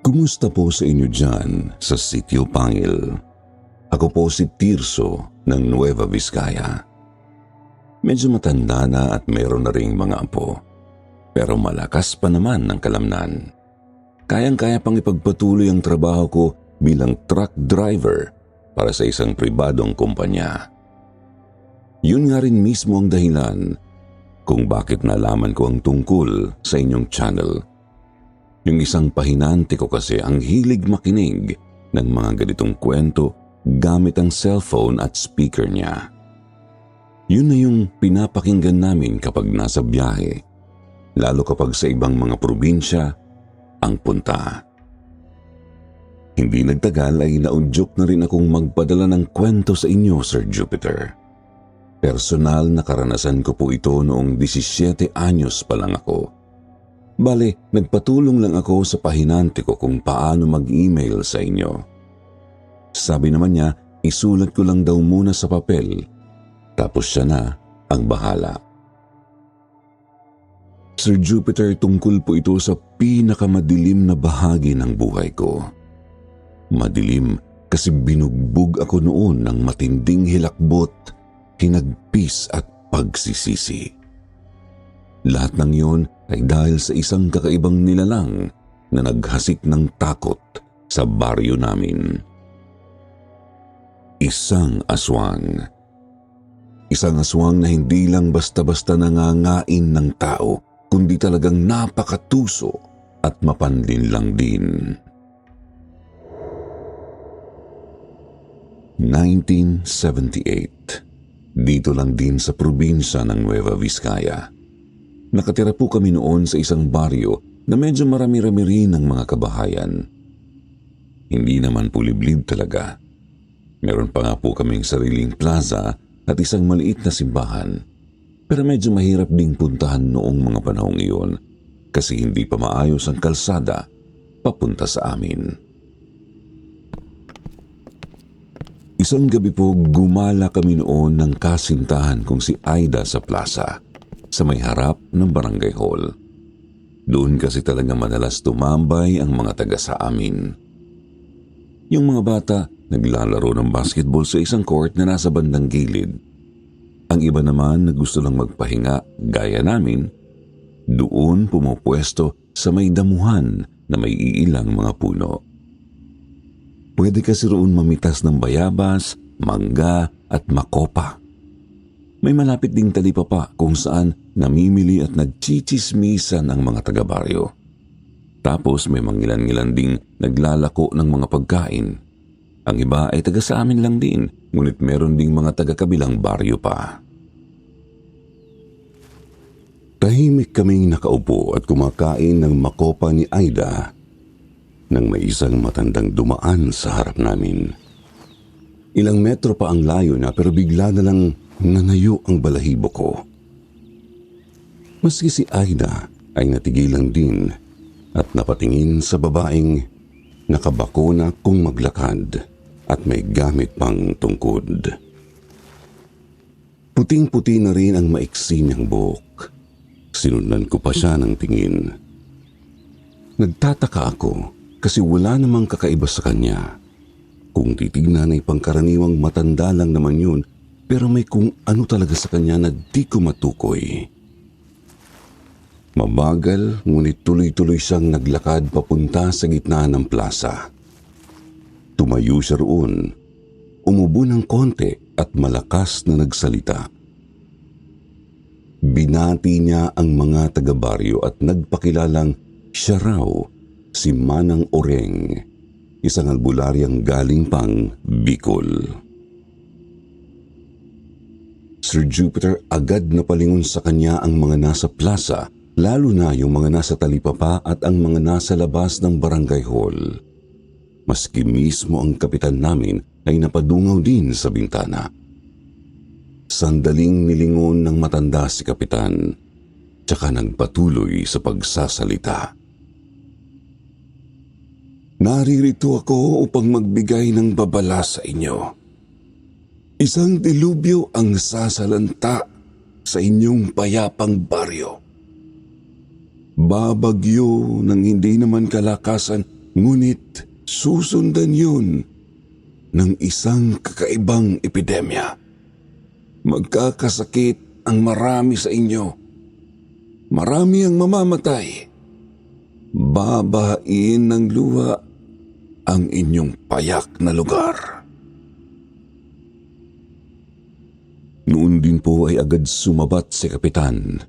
Kumusta po sa inyo dyan sa Sitio Pangil? Ako po si Tirso ng Nueva Vizcaya. Medyo matanda na at meron na ring mga apo. Pero malakas pa naman ng kalamnan. Kayang-kaya pang ipagpatuloy ang trabaho ko bilang truck driver para sa isang pribadong kumpanya. Yun nga rin mismo ang dahilan kung bakit nalaman ko ang tungkol sa inyong channel. Yung isang pahinante ko kasi ang hilig makinig ng mga ganitong kwento gamit ang cellphone at speaker niya. Yun na yung pinapakinggan namin kapag nasa biyahe, lalo kapag sa ibang mga probinsya ang punta. Hindi nagtagal ay naudyok na rin akong magpadala ng kwento sa inyo, Sir Jupiter. Personal na karanasan ko po ito noong 17 anyos pa lang ako. Bale, nagpatulong lang ako sa pahinante ko kung paano mag-email sa inyo. Sabi naman niya, isulat ko lang daw muna sa papel, tapos siya na ang bahala. Sir Jupiter, tungkol po ito sa pinakamadilim na bahagi ng buhay ko. Madilim kasi binugbog ako noon ng matinding hilakbot, hinagpis at pagsisisi. Lahat ng yun ay dahil sa isang kakaibang nilalang na naghasik ng takot sa baryo namin. Isang aswang. Isang aswang na hindi lang basta-basta nangangain ng tao, kundi talagang napakatuso at mapanlinlang din. 1978. Dito lang din sa probinsya ng Nueva Vizcaya. Nakatira po kami noon sa isang baryo na medyo marami-rami rin ng mga kabahayan. Hindi naman po liblib talaga. Meron pa nga po kaming sariling plaza at isang maliit na simbahan. Pero medyo mahirap ding puntahan noong mga panahong iyon kasi hindi pa maayos ang kalsada papunta sa amin. Isang gabi po gumala kami noon ng kasintahan kong si Aida sa plaza, sa may harap ng barangay hall. Doon kasi talaga madalas tumambay ang mga taga sa amin. Yung mga bata naglalaro ng basketball sa isang court na nasa bandang gilid. Ang iba naman na gusto lang magpahinga gaya namin, doon pumupwesto sa may damuhan na may iilang mga puno. Pwede kasi roon mamitas ng bayabas, mangga at makopa. May malapit ding talipapa kung saan namimili at nagchichismisan ang mga taga-baryo. Tapos may mangilan-ngilan ding naglalako ng mga pagkain. Ang iba ay taga sa amin lang din, ngunit meron ding mga taga-kabilang baryo pa. Tahimik kaming nakaupo at kumakain ng makopa ni Aida nang may isang matandang dumaan sa harap namin. Ilang metro pa ang layo na pero bigla na lang nanayo ang balahibo ko. Maski si Aida ay natigilan din at napatingin sa babaeng nakabakuna kung maglakad at may gamit pang tungkod. Puting-puti na rin ang maiksi niyang buhok. Sinundan ko pa siya ng tingin. Nagtataka ako kasi wala namang kakaiba sa kanya. Kung titignan ay pangkaraniwang matanda lang naman yun, pero may kung ano talaga sa kanya na di ko matukoy. Mabagal, ngunit tuloy-tuloy siyang naglakad papunta sa gitna ng plaza. Tumayo siya roon, umubo ng konti at malakas na nagsalita. Binati niya ang mga taga-baryo at nagpakilalang siya raw si Manang Oreng, isang albularyang galing pang Bicol. Sir Jupiter, agad na palingon sa kanya ang mga nasa plaza, lalo na yung mga nasa talipapa at ang mga nasa labas ng barangay hall. Maski mismo ang kapitan namin ay napadungaw din sa bintana. Sandaling nilingon ng matanda si kapitan, tsaka nagpatuloy sa pagsasalita. Naririto ako upang magbigay ng babala sa inyo. Isang dilubyo ang sasalanta sa inyong payapang baryo. Babagyo ng hindi naman kalakasan Ngunit susundan yun ng isang kakaibang epidemya. Magkakasakit ang marami sa inyo. Marami ang mamamatay. Babahain ng luha ang inyong payak na lugar. Noon din po ay agad sumabat si Kapitan.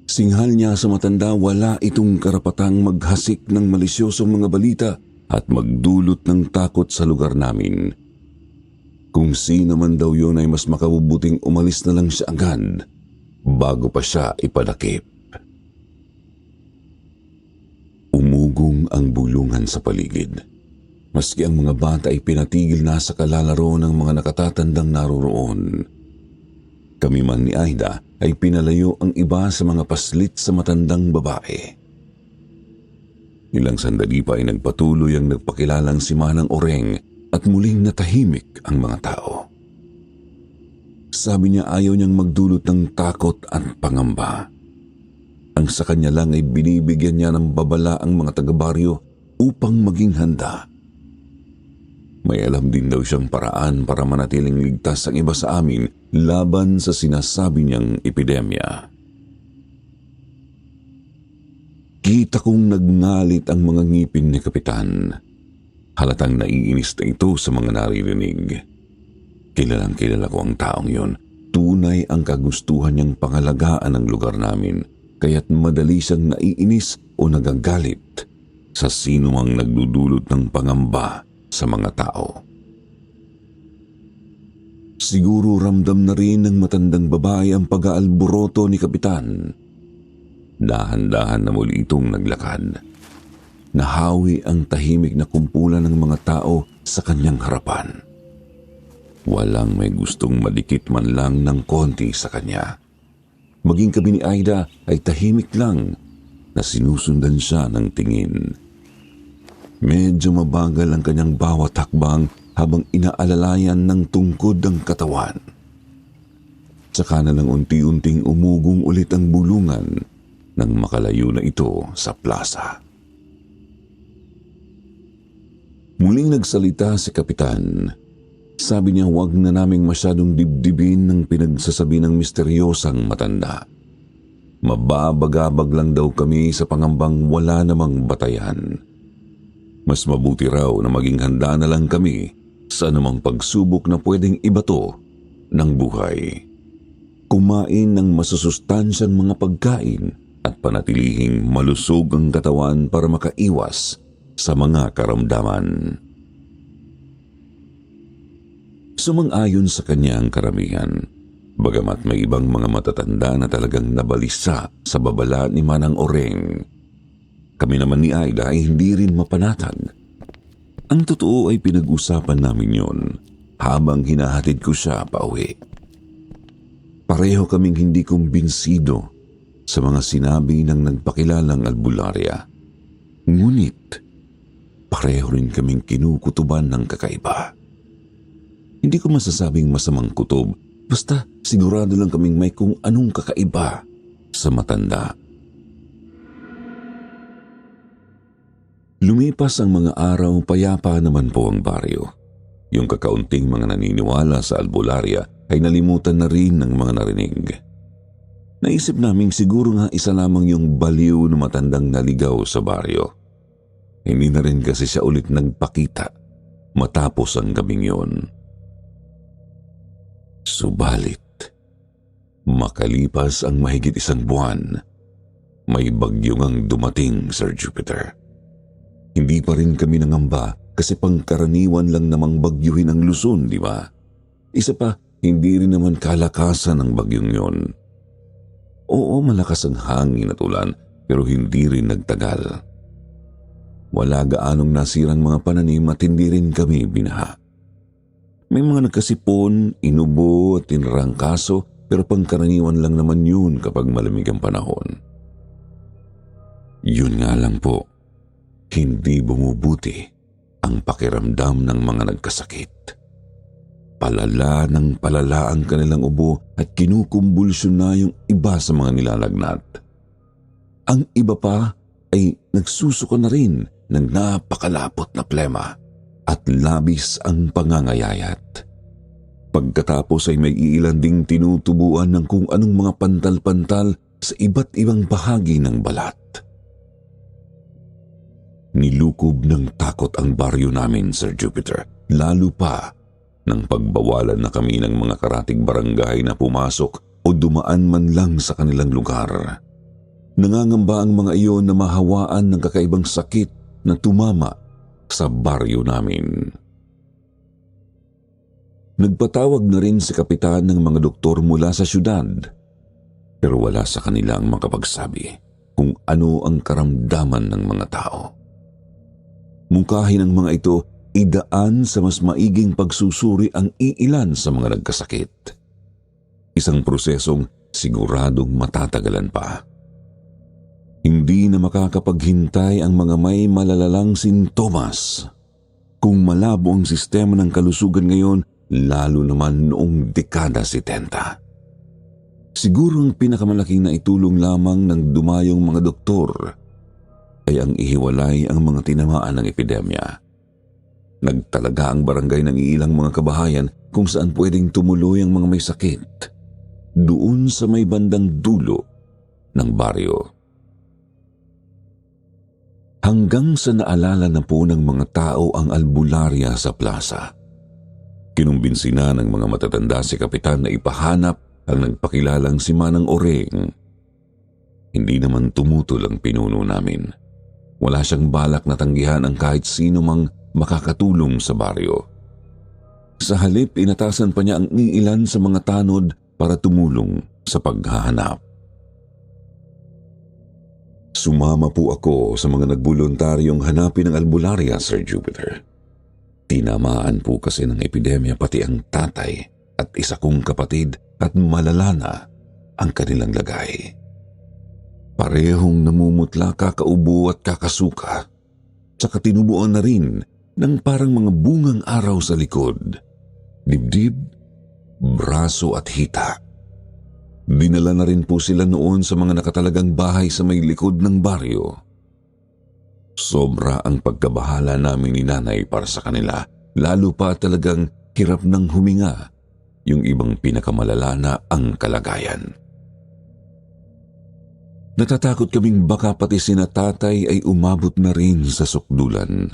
Singhal niya sa matanda, wala itong karapatang maghasik ng malisyosong mga balita at magdulot ng takot sa lugar namin. Kung sino man daw yun ay mas makabubuting umalis na lang siya agad bago pa siya ipadakip. Umugong ang bulungan sa paligid. Maski ang mga bata ay pinatigil na sa kalalaro ng mga nakatatandang naroroon. Kami man ni Aida ay pinalayo ang iba sa mga paslit sa matandang babae. Ilang sandali pa ay nagpatuloy ang nagpakilalang si Manang Oreng at muling natahimik ang mga tao. Sabi niya ayaw niyang magdulot ng takot at pangamba. Ang sa kanya lang ay binibigyan niya ng babala ang mga taga-baryo upang maging handa. May alam din daw siyang paraan para manatiling ligtas ang iba sa amin laban sa sinasabi niyang epidemya. Kita kong nagngalit ang mga ngipin ni Kapitan. Halatang naiinis na ito sa mga naririnig. Kilalang kilala ko ang taong yun. Tunay ang kagustuhan niyang pangalagaan ang lugar namin, kaya't madali siyang naiinis o nagagalit sa sino mang nagdudulot ng pangamba sa mga tao. Siguro ramdam na rin ng matandang babae ang pag-aalboroto ni Kapitan. Dahan-dahan na muli itong naglakad. Nahawi ang tahimik na kumpulan ng mga tao sa kanyang harapan. Walang may gustong madikit man lang ng konti sa kanya. Maging kami ni Aida ay tahimik lang na sinusundan siya ng tingin. Medyo mabagal ang kanyang bawat hakbang habang inaalalayan ng tungkod ang katawan. Tsaka na lang unti-unting umugong ulit ang bulungan nang makalayo na ito sa plaza. Muling nagsalita si Kapitan. Sabi niya huwag na naming masyadong dibdibin ng pinagsasabi ng misteryosang matanda. Mababagabag lang daw kami sa pangambang wala namang batayan. Mas mabuti raw na maging handa na lang kami sa anumang pagsubok na pwedeng ibato ng buhay. Kumain ng masusustansyang mga pagkain at panatilihing malusog ang katawan para makaiwas sa mga karamdaman. Sumang-ayon sa kanya ang karamihan, bagamat may ibang mga matatanda na talagang nabalisa sa babala ni Manang Oreng. Kami naman ni Aida ay hindi rin mapanatag. Ang totoo ay pinag-usapan namin yon habang hinahatid ko siya pauwi. Pareho kaming hindi kumbinsido sa mga sinabi ng nagpakilalang albularya. Ngunit, pareho rin kaming kinukutuban ng kakaiba. Hindi ko masasabing masamang kutob, basta sigurado lang kaming may kung anong kakaiba sa matanda. Lumipas ang mga araw, payapa naman po ang baryo. Yung kakaunting mga naniniwala sa albularya ay nalimutan na rin ng mga narinig. Naisip naming siguro nga isa lamang yung baliw na matandang naligaw sa baryo. Hindi na rin kasi siya ulit nagpakita matapos ang gabing yun. Subalit, makalipas ang mahigit isang buwan, may bagyo ngang dumating, Sir Jupiter. Hindi pa rin kami nangamba kasi pangkaraniwan lang namang bagyuhin ang Luzon, di ba? Isa pa, hindi rin naman kalakasan ng bagyong yon. Oo, malakas ang hangin at ulan, pero hindi rin nagtagal. Wala gaanong nasirang mga pananim at hindi rin kami binaha. May mga nagkasipon, inubo at tinrangkaso, pero pangkaraniwan lang naman yun kapag malamig ang panahon. Yun nga lang po, hindi bumubuti ang pakiramdam ng mga nagkasakit. Palala ng palala ang kanilang ubo at kinukumbulsyon na yung iba sa mga nilalagnat. Ang iba pa, ay nagsusuka na rin ng napakalapot na plema at labis ang pangangayayat. Pagkatapos ay may iilan ding tinutubuan ng kung anong mga pantal-pantal sa iba't ibang bahagi ng balat. Nilukob ng takot ang baryo namin, Sir Jupiter, lalo pa nang pagbawalan na kami ng mga karatig barangay na pumasok o dumaan man lang sa kanilang lugar. Nangangamba ang mga iyon na mahawaan ng kakaibang sakit na tumama sa baryo namin. Nagpatawag na rin si kapitan ng mga doktor mula sa syudad, pero wala sa kanila ang makapagsabi kung ano ang karamdaman ng mga tao. Mungkahi ng mga ito, idaan sa mas maiging pagsusuri ang iilan sa mga nagkasakit. Isang prosesong siguradong matatagalan pa. Hindi na makakapaghintay ang mga may malalalang sintomas. Kung malabo ang sistema ng kalusugan ngayon, lalo naman noong dekada 70. Siguro ang pinakamalaking naitulong lamang ng dumayong mga doktor ay ang ihiwalay ang mga tinamaan ng epidemya. Nagtalaga ang barangay ng ilang mga kabahayan kung saan pwedeng tumuloy ang mga may sakit, doon sa may bandang dulo ng baryo. Hanggang sa naalala na po ng mga tao ang albularya sa plaza. Kinumbinsi na ng mga matatanda si kapitan na ipahanap ang nagpakilalang si Manang Oreng. Hindi naman tumutol ang pinuno namin. Wala siyang balak na tanggihan ang kahit sino mang makakatulong sa baryo. Sa halip, inatasan pa niya ang iilan sa mga tanod para tumulong sa paghahanap. Sumama po ako sa mga nagboluntaryong hanapin ang albularya, Sir Jupiter. Tinamaan po kasi ng epidemya pati ang tatay at isa kong kapatid at malala na ang kanilang lagay. Parehong namumutla, kakaubo at kakasuka. Tsaka tinubuan na rin ng parang mga bungang araw sa likod, dibdib, braso at hita. Dinala na rin po sila noon sa mga nakatalagang bahay sa may likod ng baryo. Sobra ang pagkabahala namin ni nanay para sa kanila, lalo pa talagang hirap ng huminga, yung ibang pinakamalala na ang kalagayan. Natatakot kaming baka pati sina tatay ay umabot na rin sa sukdulan.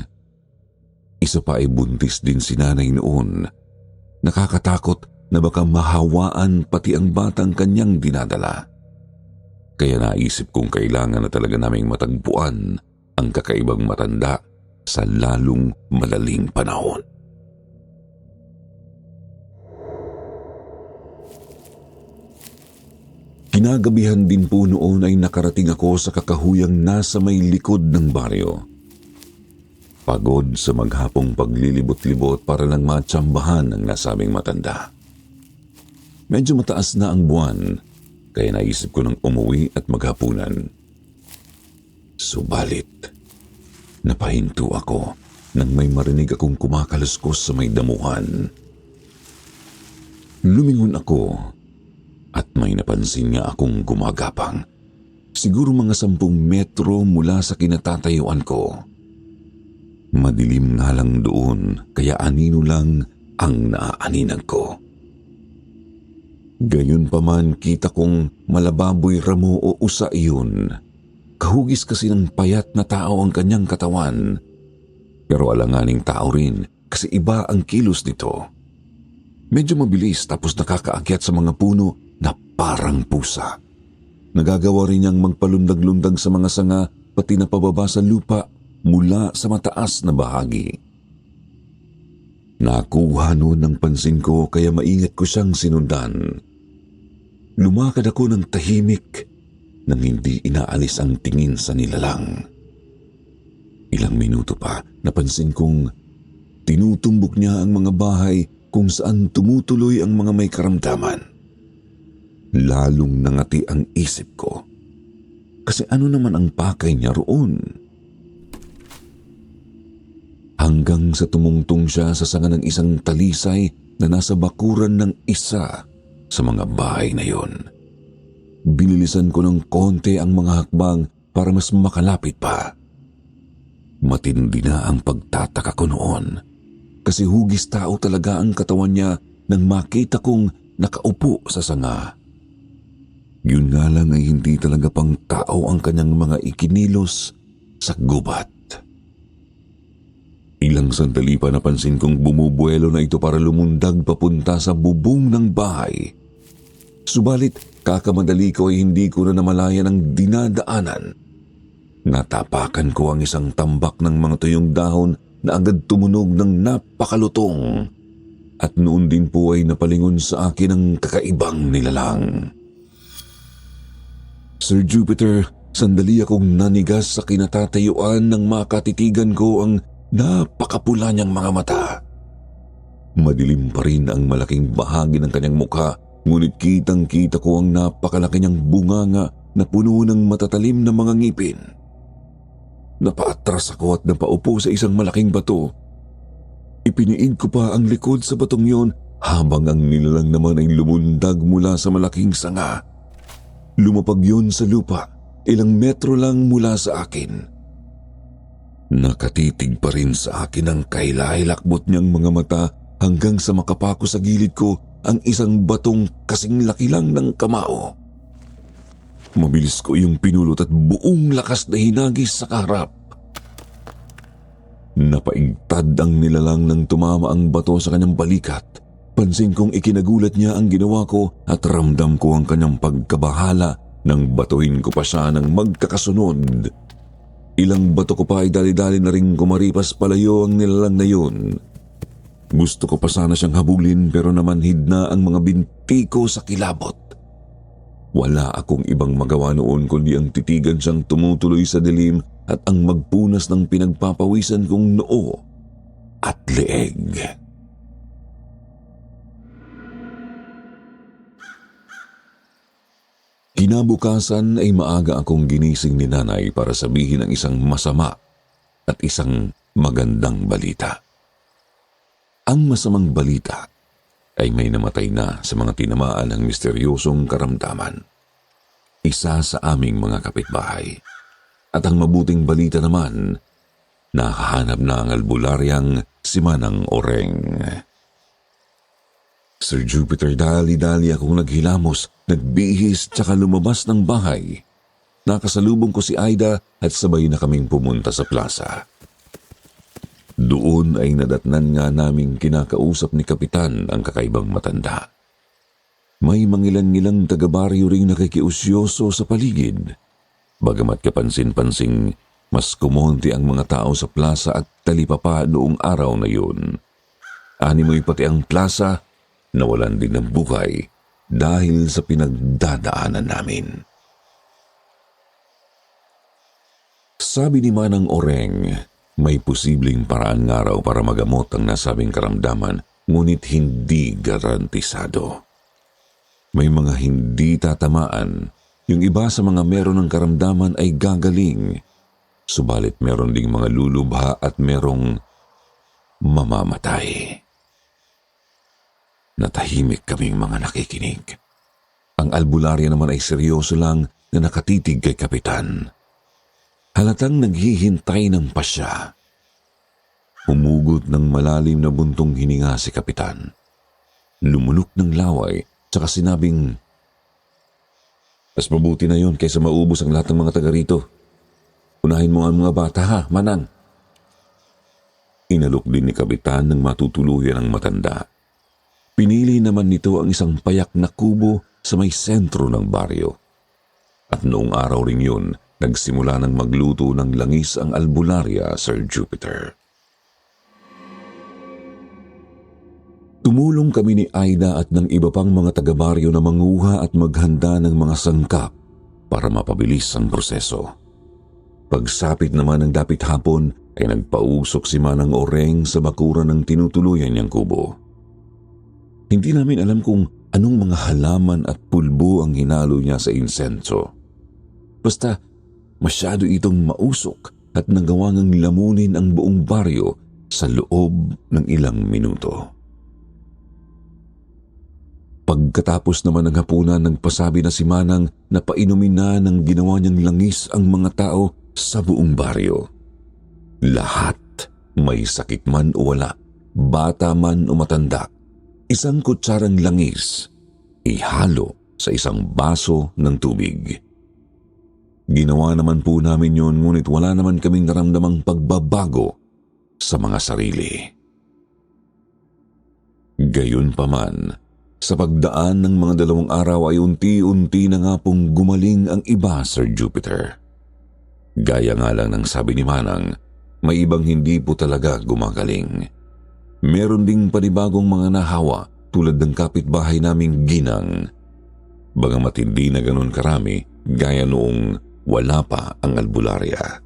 Isa pa ay buntis din si nanay noon. Nakakatakot na baka mahawaan pati ang batang kanyang dinadala. Kaya naisip kong kailangan na talaga naming matagpuan ang kakaibang matanda sa lalong malaling panahon. Kinagabihan din po noon ay nakarating ako sa kakahuyang nasa may likod ng baryo. Pagod sa maghapong paglilibot-libot para lang matsambahan ang nasabing matanda. Medyo mataas na ang buwan, kaya naisip ko nang umuwi at maghapunan. Subalit, napahinto ako nang may marinig akong kumakaluskos sa may damuhan. Lumingon ako at may napansin nga akong gumagapang. Siguro mga 10 metro mula sa kinatatayuan ko. Madilim nga lang doon, kaya anino lang ang naaaninag ko. Gayon pa man, kita kong malababoy ramo o usa iyon. Kahugis kasi ng payat na tao ang kanyang katawan. Pero alanganing tao rin kasi iba ang kilos nito. Medyo mabilis tapos nakakaakyat sa mga puno na parang pusa. Nagagawa rin niyang magpalundag-lundag sa mga sanga pati na pababa sa lupa mula sa mataas na bahagi. Nakuha noon ng pansin ko kaya maingat ko siyang sinundan. Lumakad ako ng tahimik nang hindi inaalis ang tingin sa nilalang. Ilang minuto pa, napansin kong tinutumbok niya ang mga bahay kung saan tumutuloy ang mga may karamdaman. Lalong nangati ang isip ko. Kasi ano naman ang pakay niya roon? Hanggang sa tumungtong siya sa sanga ng isang talisay na nasa bakuran ng isa sa mga bahay na yon. Binilisan ko ng konti ang mga hakbang para mas makalapit pa. Matindi na ang pagtataka ko noon kasi hugis tao talaga ang katawan niya nang makita kong nakaupo sa sanga. Yun nga lang ay hindi talaga pang tao ang kanyang mga ikinilos sa gubat. Ilang sandali pa napansin kong bumubuelo na ito para lumundag papunta sa bubong ng bahay. Subalit kakamadali ko ay hindi ko na namalayan ang dinadaanan. Natapakan ko ang isang tambak ng mga tuyong dahon na agad tumunog ng napakalutong at noon din po ay napalingon sa akin ang kakaibang nilalang. Sir Jupiter, sandali akong nanigas sa kinatatayuan nang makatitigan ko ang napakapula niyang mga mata. Madilim pa rin ang malaking bahagi ng kanyang mukha, ngunit kitang-kita ko ang napakalaki niyang bunganga na puno ng matatalim na mga ngipin. Napaatras ako at napaupo sa isang malaking bato. Ipiniid ko pa ang likod sa batong yon habang ang nilalang naman ay lumundag mula sa malaking sanga. Lumapag yon sa lupa, ilang metro lang mula sa akin. Nakatitig pa rin sa akin ang kailay-lakbot niyang mga mata hanggang sa makapako sa gilid ko ang isang batong kasing laki lang ng kamao. Mabilis ko yung pinulot at buong lakas na hinagis sa kaharap. Napaigtad ang nilalang nang tumama ang bato sa kanyang balikat. Pansin kong ikinagulat niya ang ginawa ko at ramdam ko ang kanyang pagkabahala nang batuhin ko pa siya ng magkakasunod. Ilang bato ko pa ay dali-dali na ring kumaripas palayo ang nilalang na yun. Gusto ko pa sana siyang habulin pero namanhid na ang mga binti ko sa kilabot. Wala akong ibang magawa noon kundi ang titigan siyang tumutuloy sa dilim at ang magpunas ng pinagpapawisan kong noo at leeg. Kinabukasan ay maaga akong ginising ni nanay para sabihin ang isang masama at isang magandang balita. Ang masamang balita ay may namatay na sa mga tinamaan ng misteryosong karamdaman. Isa sa aming mga kapitbahay. At ang mabuting balita naman, nahahanap na ang albularyang si Manang Oreng. Sir Jupiter, dali-dali akong naghilamos, nagbihis tsaka lumabas ng bahay. Nakasalubong ko si Aida at sabay na kaming pumunta sa plaza. Doon ay nadatnan nga naming kinakausap ni Kapitan ang kakaibang matanda. May mangilan-ngilang taga-baryo ring nakikiusyoso sa paligid. Bagamat kapansin-pansing, mas kumonti ang mga tao sa plaza at talipapa noong araw na yun. Animoy pati ang plaza, nawalan din ng buhay dahil sa pinagdadaanan namin. Sabi ni Manang Oreng, may posibleng paraan nga raw para magamot ang nasabing karamdaman, ngunit hindi garantisado. May mga hindi tatamaan, yung iba sa mga meron ng karamdaman ay gagaling, subalit meron ding mga lulubha at merong mamamatay. Natahimik kaming mga nakikinig. Ang albularya naman ay seryoso lang na nakatitig kay Kapitan. Halatang naghihintay ng pasya. Humugot ng malalim na buntong hininga si Kapitan. Lumunok ng laway, tsaka sinabing, "Mas mabuti na yon kaysa maubos ang lahat ng mga taga rito. Unahin mo ang mga bata ha, Manang." Inalok din ni Kapitan ng matutuluyan ang matanda. Pinili naman nito ang isang payak na kubo sa may sentro ng baryo. At noong araw ring yun, nagsimula ng magluto ng langis ang albularya, Sir Jupiter. Tumulong kami ni Aida at ng iba pang mga taga-baryo na manguha at maghanda ng mga sangkap para mapabilis ang proseso. Pagsapit naman ng dapit hapon ay nagpausok si Manang Oreng sa bakuran ng tinutuluyan niyang kubo. Hindi namin alam kung anong mga halaman at pulbo ang hinalo niya sa insenso. Basta masyado itong mausok at nagawa ngang lamunin ang buong baryo sa loob ng ilang minuto. Pagkatapos naman ng hapunan, nagpasabi na si Manang na painumin na ng ginawa niyang langis ang mga tao sa buong baryo. Lahat, may sakit man o wala, bata man o matanda, isang kutsarang langis, ihalo sa isang baso ng tubig. Ginawa naman po namin yun, ngunit wala naman kaming naramdamang pagbabago sa mga sarili. Gayunpaman, sa pagdaan ng mga 2 araw ay unti-unti na nga pong gumaling ang iba, Sir Jupiter. Gaya nga lang ng sabi ni Manang, may ibang hindi po talaga gumagaling. Meron ding panibagong mga nahawa tulad ng kapitbahay naming Ginang. Bagamat hindi na ganun karami, gaya noong wala pa ang albularya.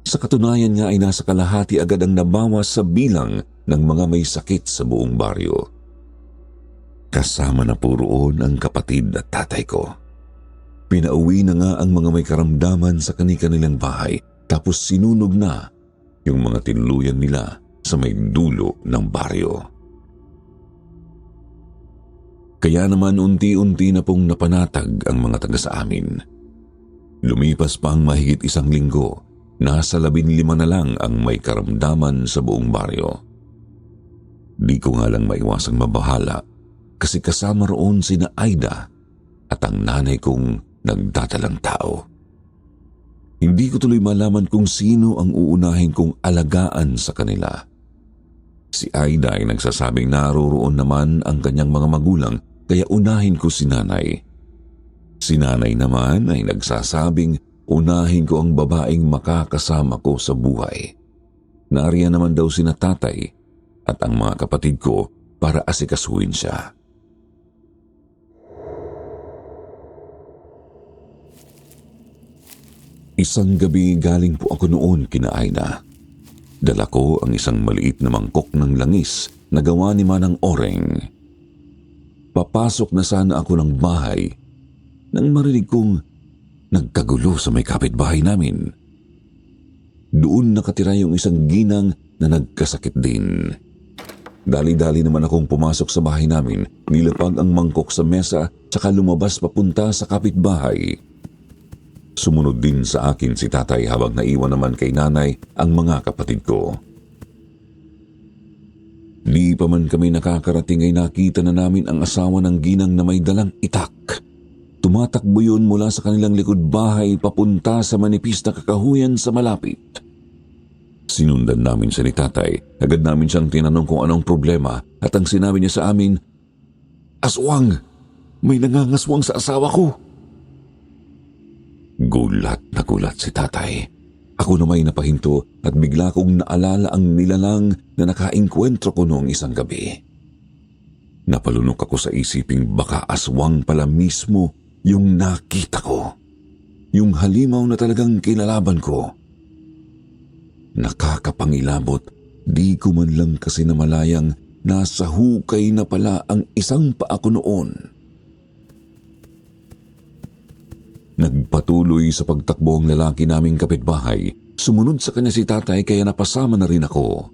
Sa katunayan nga ay nasa kalahati agad ang nabawas sa bilang ng mga may sakit sa buong baryo. Kasama na po roon ang kapatid at tatay ko. Pinauwi na nga ang mga may karamdaman sa kani-kanilang bahay, tapos sinunog na yung mga tinuluyan nila sa may dulo ng baryo. Kaya naman unti-unti na pong napanatag ang mga taga sa amin. Lumipas pa ang mahigit 1 linggo, nasa 15 na lang ang may karamdaman sa buong baryo. Di ko nga lang maiwasang mabahala kasi kasama roon sina Aida at ang nanay kong nagdadalang tao. Hindi ko tuloy malaman kung sino ang uunahin kong alagaan sa kanila. Si Aida ay nagsasabing naroroon naman ang kanyang mga magulang kaya unahin ko si nanay. Si nanay naman ay nagsasabing unahin ko ang babaeng makakasama ko sa buhay. Nariyan naman daw sina tatay at ang mga kapatid ko para asikasuhin siya. Isang gabi galing po ako noon kina Aida. Dala ko ang isang maliit na mangkok ng langis na gawa ni Manang Oreng. Papasok na sana ako ng bahay nang marinig kong nagkagulo sa may kapitbahay namin. Doon nakatira yung isang ginang na nagkasakit din. Dali-dali naman akong pumasok sa bahay namin, nilapag ang mangkok sa mesa tsaka lumabas papunta sa kapitbahay. Sumunod din sa akin si tatay habang naiwan naman kay nanay ang mga kapatid ko. Di pa man kami nakakarating ay nakita na namin ang asawa ng ginang na may dalang itak. Tumatakbo yun mula sa kanilang likod bahay papunta sa manipis na kakahuyan sa malapit. Sinundan namin siya ni tatay. Agad namin siyang tinanong kung anong problema at ang sinabi niya sa amin, "Aswang! May nangangaswang sa asawa ko!" Gulat na gulat si tatay. Ako na may napahinto at bigla kong naalala ang nilalang na nakaengkwentro ko noong isang gabi. Napalunok ako sa isiping baka aswang pala mismo yung nakita ko. Yung halimaw na talagang kinalaban ko. Nakakapangilabot, di ko man lang kasi namalayang nasa hukay na pala ang isang paa ko noon. Nagpatuloy sa pagtakbo ang lalaki naming kapitbahay. Sumunod sa kanya si tatay kaya napasama na rin ako.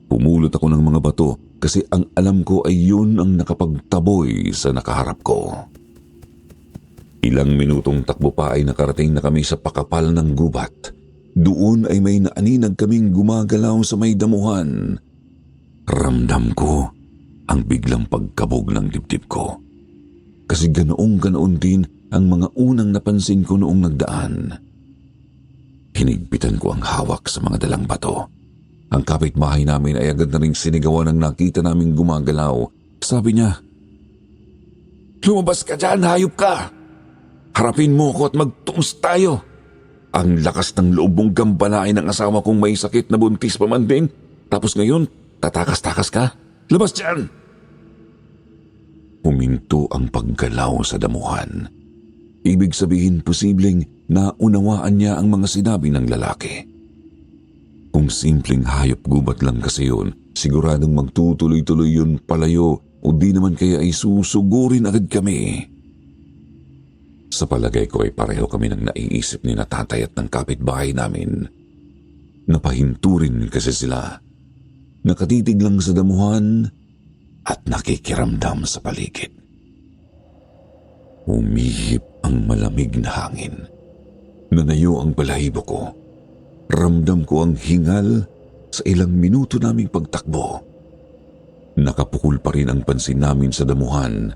Pumulot ako ng mga bato kasi ang alam ko ay yun ang nakapagtaboy sa nakaharap ko. Ilang minutong takbo pa ay nakarating na kami sa pakapal ng gubat. Doon ay may naaninag kaming gumagalaw sa may damuhan. Ramdam ko ang biglang pagkabog ng dibdib ko. Kasi ganoong-ganoon din ang mga unang napansin ko noong nagdaan. Hinigpitan ko ang hawak sa mga dalang bato. Ang kapitbahay namin ay agad na ring sinigawan ng nakita naming gumagalaw. Sabi niya, "Lumabas ka dyan, hayop ka! Harapin mo ko at magtungs tayo. Ang lakas ng loob mong gambalain ng asawa kong may sakit na buntis pa man din. Tapos ngayon, tatakas-takas ka? Labas dyan!" Huminto ang paggalaw sa damuhan. Ibig sabihin posibleng naunawaan niya ang mga sinabi ng lalaki. Kung simpleng hayop gubat lang kasi yun, siguradong magtutuloy-tuloy yun palayo o di naman kaya ay susugurin agad kami. Sa palagay ko ay pareho kami ng naiisip ni na tatay at ng kapitbahay namin. Napahinto rin kasi sila. Nakatitig lang sa damuhan at nakikiramdam sa paligid. Umihip ang malamig na hangin. Nanayo ang balahibo ko. Ramdam ko ang hingal sa ilang minuto naming pagtakbo. Nakapukul pa rin ang pansin namin sa damuhan.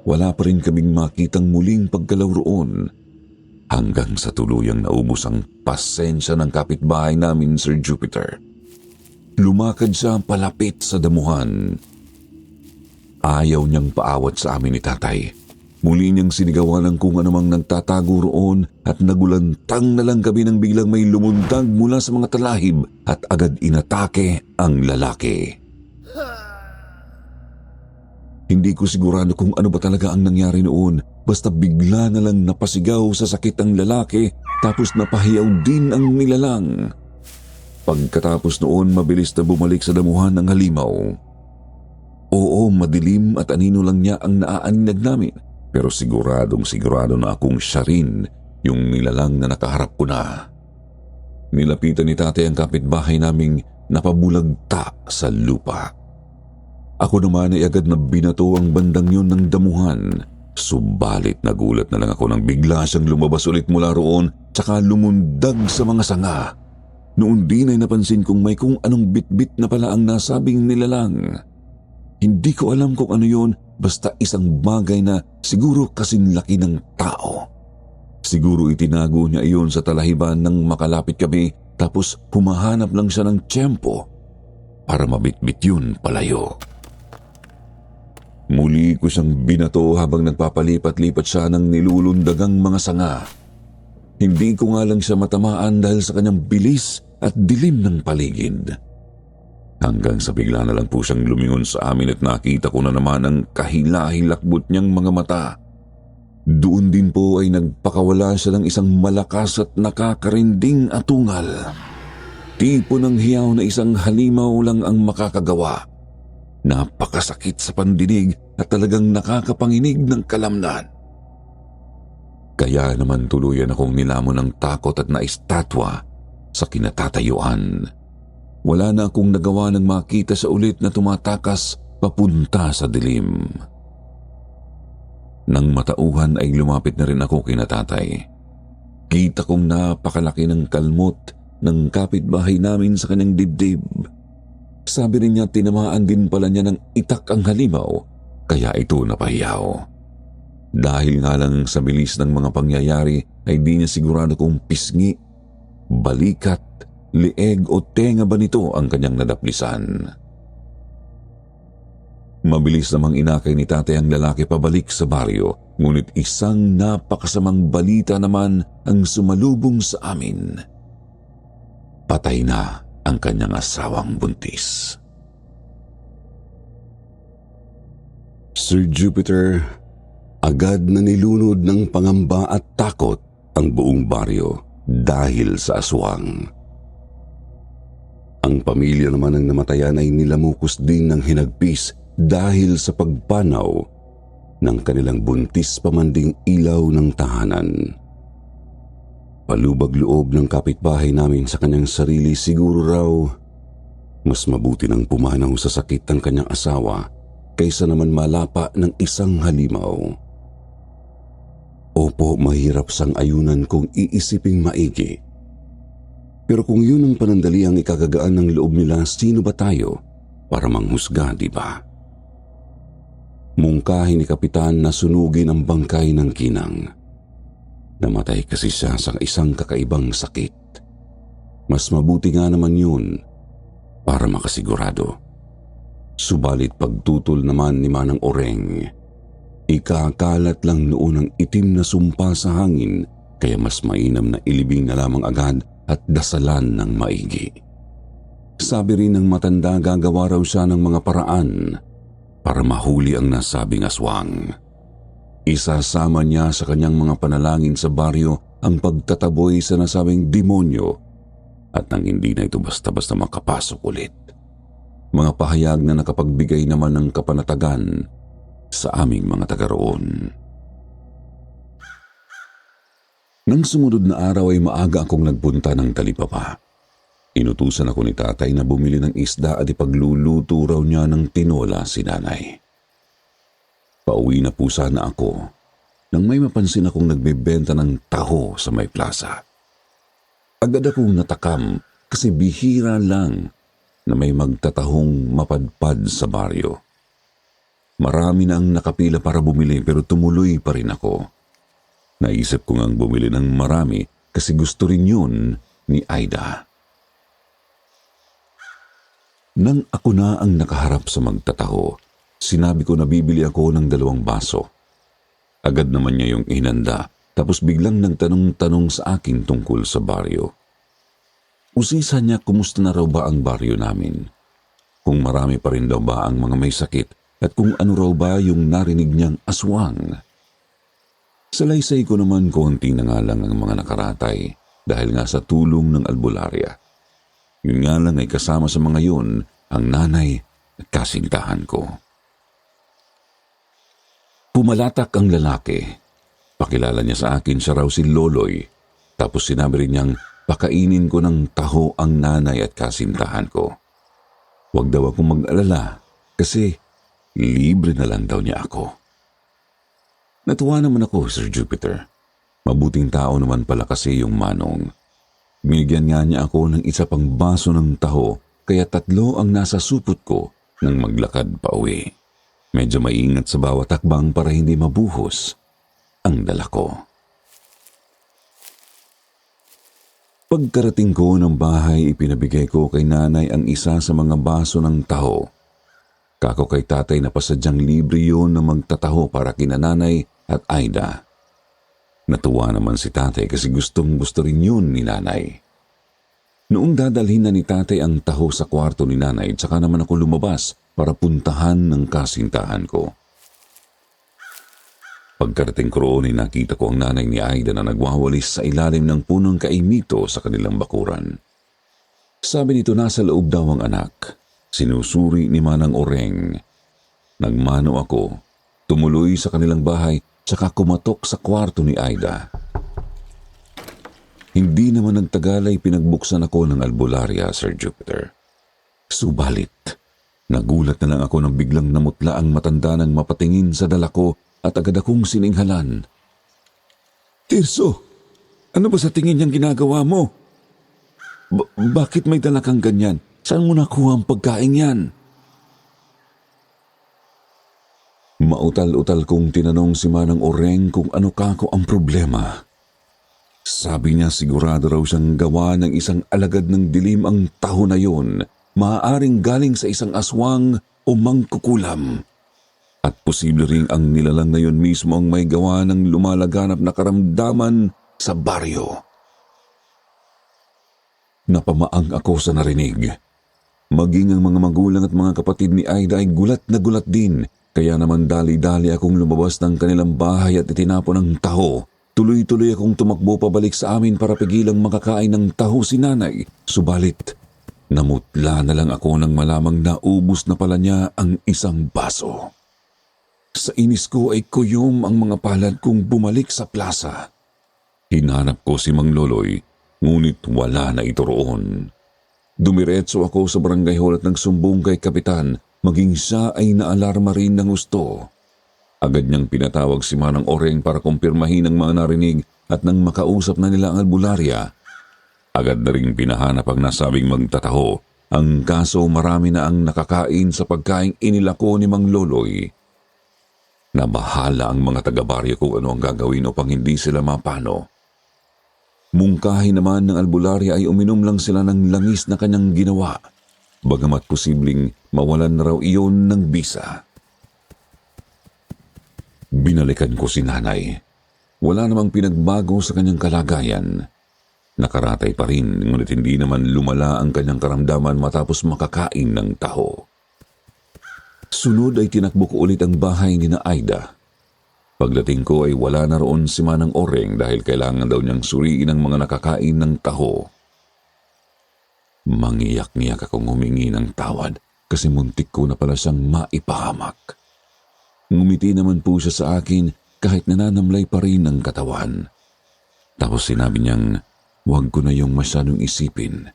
Wala pa rin kaming makitang muling paggalaw roon. Hanggang sa tuluyang naubos ang pasensya ng kapitbahay namin, Sir Jupiter. Lumakad siya palapit sa damuhan. Ayaw niyang paawat sa amin ni tatay. Muli niyang sinigawan ang kung anumang nagtatago roon at nagulantang na lang kami nang biglang may lumundag mula sa mga talahib at agad inatake ang lalaki. Hindi ko sigurado kung ano ba talaga ang nangyari noon, basta bigla na lang napasigaw sa sakit ang lalaki tapos napahiyaw din ang nilalang. Pagkatapos noon, mabilis na bumalik sa damuhan ng halimaw. Oo, madilim at anino lang niya ang naaaninag namin, pero sigurado na akong siya rin yung nilalang na nakaharap ko na. Nilapitan ni tatay ang kapitbahay naming napabulagta sa lupa. Ako naman ay agad na binato ang bandang yun ng damuhan. Subalit nagulat na lang ako nang bigla siyang lumabas ulit mula roon tsaka lumundag sa mga sanga. Noon din ay napansin kong may kung anong bitbit na pala ang nasabing nilalang. Hindi ko alam kung ano yun, basta isang bagay na siguro kasing laki ng tao. Siguro itinago niya iyon sa talahiban nang makalapit kami tapos humahanap lang siya ng tiyempo para mabitbit yun palayo. Muli ko siyang binato habang nagpapalipat-lipat siya ng nilulundagang mga sanga. Hindi ko nga lang siya matamaan dahil sa kanyang bilis at dilim ng paligid. Hanggang sa bigla na lang po siyang lumingon sa amin at nakita ko na naman ang kahila-hilakbot niyang mga mata. Doon din po ay nagpakawala siya ng isang malakas at nakakarinding atungal. Tipo ng hiyaw na isang halimaw lang ang makakagawa. Napakasakit sa pandinig at talagang nakakapanginig ng kalamnan. Kaya naman tuluyan akong nilamon ng takot at naistatwa sa kinatatayuan. Wala na akong nagawa ng makita sa ulit na tumatakas papunta sa dilim. Nang matauhan ay lumapit na rin ako kina tatay. Kita kong napakalaki ng kalmot ng kapitbahay namin sa kanyang dibdib. Sabi rin niya tinamaan din pala niya ng itak ang halimaw, kaya ito napahiyaw. Dahil nga lang sa bilis ng mga pangyayari ay di niya sigurado kung pisngi, balikat, lieg o tenga ba nito ang kanyang nadaplisan. Mabilis namang inakay ni tatay ang lalaki pabalik sa baryo, ngunit isang napakasamang balita naman ang sumalubong sa amin. Patay na ang kanyang asawang buntis. Sir Jupiter, agad na nilunod ng pangamba at takot ang buong baryo dahil sa aswang. Ang pamilya naman ng namatayan ay nilamukos din ng hinagpis dahil sa pagpanaw ng kanilang buntis pamanding ilaw ng tahanan. Palubag-loob ng kapitbahay namin sa kanyang sarili, siguro raw mas mabuti nang pumanaw sa sakit ng kanyang asawa kaysa naman malapa ng isang halimaw. Opo, mahirap sang ayunan kung iisiping maigi. Pero kung yun ang panandaliang ikagagaan ng loob nila, sino ba tayo para manghusga, di ba? Mungkahi ni Kapitan na sunugin ang bangkay ng ginang. Namatay kasi siya sa isang kakaibang sakit. Mas mabuti nga naman yun para makasigurado. Subalit pagtutol naman ni Manang Oreng, ikakalat lang noon ang itim na sumpa sa hangin, kaya mas mainam na ilibing na lamang agad at dasalan ng maigi. Sabi rin ng matanda, gagawa raw siya ng mga paraan para mahuli ang nasabing aswang. Isasama niya sa kanyang mga panalangin sa baryo ang pagtataboy sa nasabing demonyo at nang hindi na ito basta-basta makapasok ulit. Mga pahayag na nakapagbigay naman ng kapanatagan sa aming mga taga roon. Nang sumunod na araw ay maaga akong nagpunta ng Talipapa. Inutusan ako ni tatay na bumili ng isda at ipagluluto raw niya ng tinola si nanay. Pauwi na po sana ako nang may mapansin akong nagbebenta ng taho sa may plaza. Agad akong natakam kasi bihira lang na may magtatahong mapadpad sa baryo. Marami na ang nakapila para bumili pero tumuloy pa rin ako. Naisip ko ngang bumili ng marami kasi gusto rin yun ni Aida. Nang ako na ang nakaharap sa magtataho, sinabi ko na bibili ako ng 2 baso. Agad naman niya yung inanda, tapos biglang nagtanong-tanong sa akin tungkol sa baryo. Usisa niya kumusta na raw ba ang baryo namin. Kung marami pa rin daw ba ang mga may sakit at kung ano raw ba yung narinig niyang aswang. Salaysay ko naman konti na nga lang ang mga nakaratay dahil nga sa tulong ng albularya. Yun nga lang ay kasama sa mga yun ang nanay at kasintahan ko. Pumalatak ang lalaki. Pakilala niya sa akin siya raw si Loloy. Tapos sinabi rin niyang pakainin ko ng taho ang nanay at kasintahan ko. Huwag daw akong mag-alala kasi libre na lang daw niya ako. Natuwa naman ako, Sir Jupiter. Mabuting tao naman pala kasi yung Manong. Binigyan nga niya ako ng isa pang baso ng taho kaya 3 ang nasa supot ko nang maglakad pa uwi. Medyo maingat sa bawat hakbang para hindi mabuhos ang dala ko. Pagkarating ko ng bahay, ipinabigay ko kay nanay ang isa sa mga baso ng taho. Kako kay tatay na pasadyang libre yun na magtataho para kina nanay at Aida. Natuwa naman si tatay kasi gustong gusto rin yun ni nanay. Noong dadalhin na ni tatay ang taho sa kwarto ni nanay, tsaka naman ako lumabas para puntahan ng kasintahan ko. Pagkarating ko roon, nakita ko ang nanay ni Aida na nagwawalis sa ilalim ng punong kaimito sa kanilang bakuran. Sabi nito nasa loob daw ang anak. Sinusuri ni Manang Oreng. Nagmano ako, tumuloy sa kanilang bahay, tsaka kumatok sa kwarto ni Aida. Hindi naman nagtagal ay pinagbuksan ako ng albularya, Sir Jupiter. Subalit, nagulat na lang ako nang biglang namutla ang matanda nang mapatingin sa dala ko at agad akong sininghalan. Tirso, ano ba sa tingin niyang ginagawa mo? Bakit may dala kang ganyan? Saan mo nakuha ang pagkain yan? Mautal-utal kong tinanong si Manang Oreng kung ano kako ang problema. Sabi niya sigurado raw siyang gawa ng isang alagad ng dilim ang taho na yun, maaaring galing sa isang aswang o mangkukulam. At posible ring ang nilalang na yun mismo ang may gawa ng lumalaganap na karamdaman sa baryo. Napamaang ako sa narinig. Maging ang mga magulang at mga kapatid ni Aida ay gulat na gulat din, kaya naman dali-dali akong lumabas ng kanilang bahay at itinapon ang taho. Tuloy-tuloy akong tumakbo pabalik sa amin para pigilang makakain ng taho si nanay. Subalit, namutla na lang ako nang malamang naubos na pala niya ang isang baso. Sa inis ko ay kuyom ang mga palad kong bumalik sa plaza. Hinanap ko si Mang Loloy, ngunit wala na ito roon. Dumiretso ako sa barangay hall at nagsumbong kay kapitan, maging siya ay naalarma rin ng gusto. Agad niyang pinatawag si Manang Oreng para kumpirmahin ang mga narinig at nang makausap na nila ang albularya, agad na rin pinahanap ang nasabing magtataho. Ang kaso marami na ang nakakain sa pagkaing inilako ni Mang Loloy. Nabahala ang mga taga-baryo kung ano ang gagawin upang hindi sila mapano. Mungkahi naman ng albularya ay uminom lang sila ng langis na kanyang ginawa, bagamat posibleng mawalan na raw iyon ng bisa. Binalikan ko si nanay. Wala namang pinagbago sa kanyang kalagayan. Nakaratay pa rin, ngunit hindi naman lumala ang kanyang karamdaman matapos makakain ng taho. Sunod ay tinakbo ko ulit ang bahay ni na Aida. Pagdating ko ay wala na roon si Manang Oreng dahil kailangan daw niyang suriin ang mga nakakain ng taho. Mangiyak-ngiyak akong humingi ng tawad kasi muntik ko na pala siyang maipahamak. Ngumiti naman po siya sa akin kahit nananamlay pa rin ang katawan. Tapos sinabi niyang huwag ko na yung masyadong isipin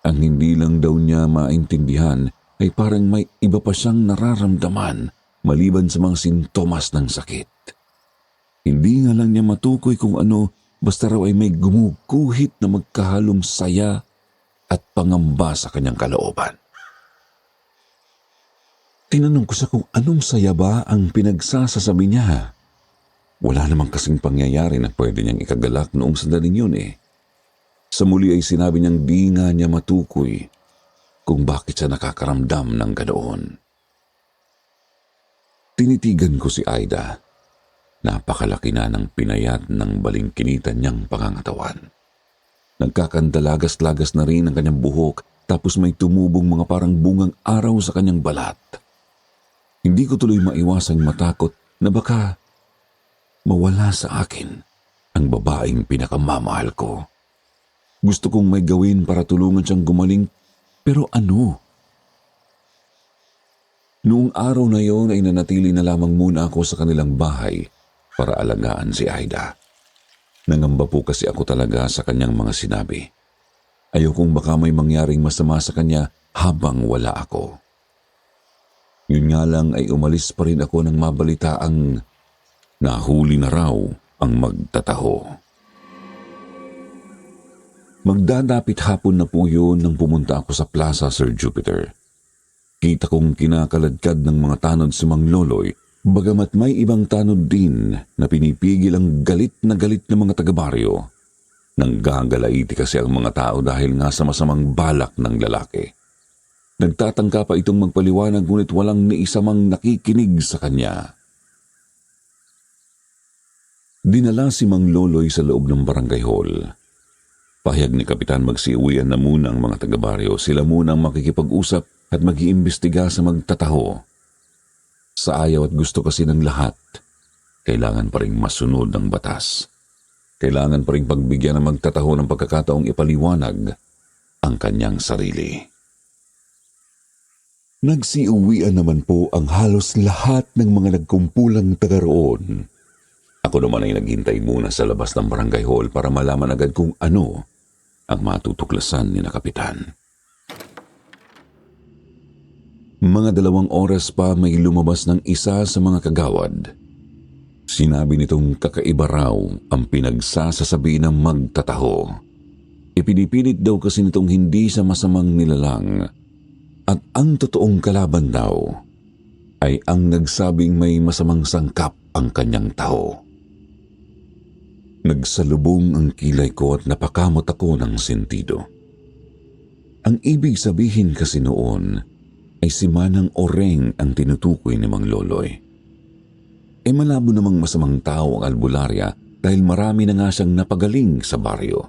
Ang hindi lang daw niya maintindihan ay parang may iba pa siyang nararamdaman maliban sa mga sintomas ng sakit. Hindi nga lang niya matukoy kung ano, basta raw ay may gumuguhit na magkahalong saya at pangamba sa kanyang kalooban. Tinanong ko siya kung anong saya ba ang pinagsasasabi niya. Wala namang kasing pangyayari na pwede niyang ikagalak noong sandaling yun eh. Sa muli ay sinabi niyang di nga niya matukoy kung bakit siya nakakaramdam ng ganoon. Tinitigan ko si Aida. Napakalaki na ng pinayat ng balingkinitan niyang pangangatawan. Nagkakandalagas-lagas na rin ang kanyang buhok tapos may tumubong mga parang bungang araw sa kanyang balat. Hindi ko tuloy maiwasang matakot na baka mawala sa akin ang babaeng pinakamamahal ko. Gusto kong may gawin para tulungan siyang gumaling, pero ano? Noong araw na yon ay nanatili na lamang muna ako sa kanilang bahay para alagaan si Aida. Nangamba po kasi ako talaga sa kanyang mga sinabi. Ayokong baka may mangyaring masama sa kanya habang wala ako. Yun nga lang ay umalis pa rin ako nang mabalita ang nahuli na raw ang magtataho. Magdadapit hapon na po yun nang pumunta ako sa Plaza Sir Jupiter. Kita kong kinakaladkad ng mga tanod si Mang Loloy, bagamat may ibang tanod din na pinipigil ang galit na galit ng mga taga-baryo. Nanggagalaiti kasi ang mga tao dahil nga sa masamang balak ng lalaki. Nagtatangka pa itong magpaliwanag ngunit walang ni isa mang nakikinig sa kanya. Dinala si Mang Loloy sa loob ng barangay hall. Pahayag ni Kapitan magsiuwian na muna ang mga taga-baryo. Sila muna ang makikipag-usap at mag-iimbestiga sa magtataho. Sa ayaw at gusto kasi ng lahat, kailangan pa rin masunod ang batas. Kailangan pa rin pagbigyan ng magtataho ng pagkakataong ipaliwanag ang kanyang sarili. Nagsiuwian naman po ang halos lahat ng mga nagkumpulang taga roon. Ako naman ay naghintay muna sa labas ng barangay hall para malaman agad kung ano ang matutuklasan ni na Kapitan. Mga 2 oras pa may lumabas ng isa sa mga kagawad. Sinabi nitong kakaiba raw ang pinagsasasabi ng magtataho. Ipinipilit daw kasi nitong hindi sa masamang nilalang at ang totoong kalaban daw ay ang nagsabing may masamang sangkap ang kanyang taho. Nagsalubong ang kilay ko at napakamot ako ng sentido. Ang ibig sabihin kasi noon ay si Manang Oreng ang tinutukoy ni Mang Loloy. Malabo namang masamang tao ang albularya dahil marami na nga siyang napagaling sa baryo.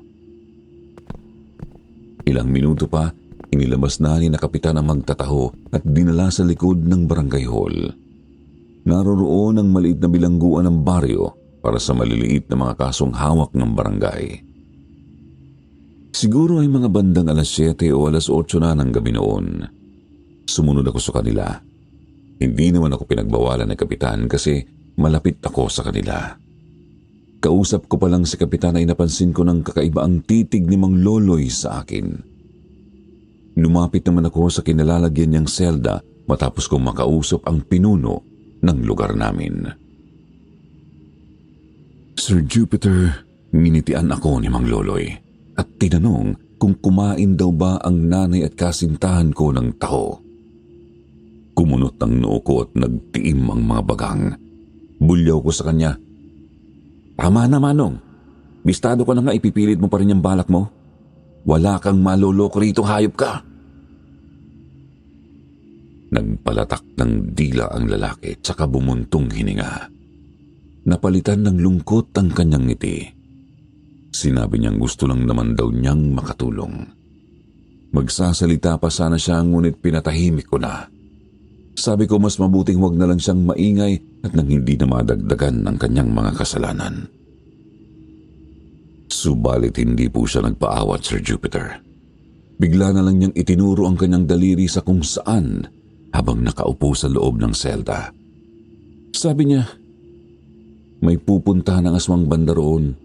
Ilang minuto pa, inilabas na ni na Kapitan ang magtataho at dinala sa likod ng barangay hall. Naroroon ang maliit na bilangguan ng baryo para sa maliliit na mga kasong hawak ng barangay. Siguro ay mga bandang alas 7 o alas 8 na ng gabi noon. Sumunod ako sa kanila. Hindi naman ako pinagbawalan ng Kapitan kasi malapit ako sa kanila. Kausap ko pa lang si Kapitan ay napansin ko ng kakaiba ang titig ni Mang Loloy sa akin. Lumapit naman ako sa kinalalagyan niyang selda matapos kong makausap ang pinuno ng lugar namin. Sir Jupiter, nginitian ako ni Mang Loloy at tinanong kung kumain daw ba ang nanay at kasintahan ko ng taho. Kumunot ang noo ko at nagtiim ang mga bagang. Bulyaw ko sa kanya. Tama na, Manong. Bistado ka na nga, ipipilit mo pa rin yung balak mo. Wala kang maloloko rito, hayop ka. Nagpalatak ng dila ang lalaki tsaka bumuntong hininga. Napalitan ng lungkot ang kanyang ngiti. Sinabi niyang gusto lang naman daw niyang makatulong. Magsasalita pa sana siya ngunit pinatahimik ko na. Sabi ko mas mabuting wag na lang siyang maingay at nang hindi na madagdagan ng kanyang mga kasalanan. Subalit hindi po siya nagpaawat, Sir Jupiter. Bigla na lang niyang itinuro ang kanyang daliri sa kung saan habang nakaupo sa loob ng selda. Sabi niya, may pupunta ng aswang banda roon.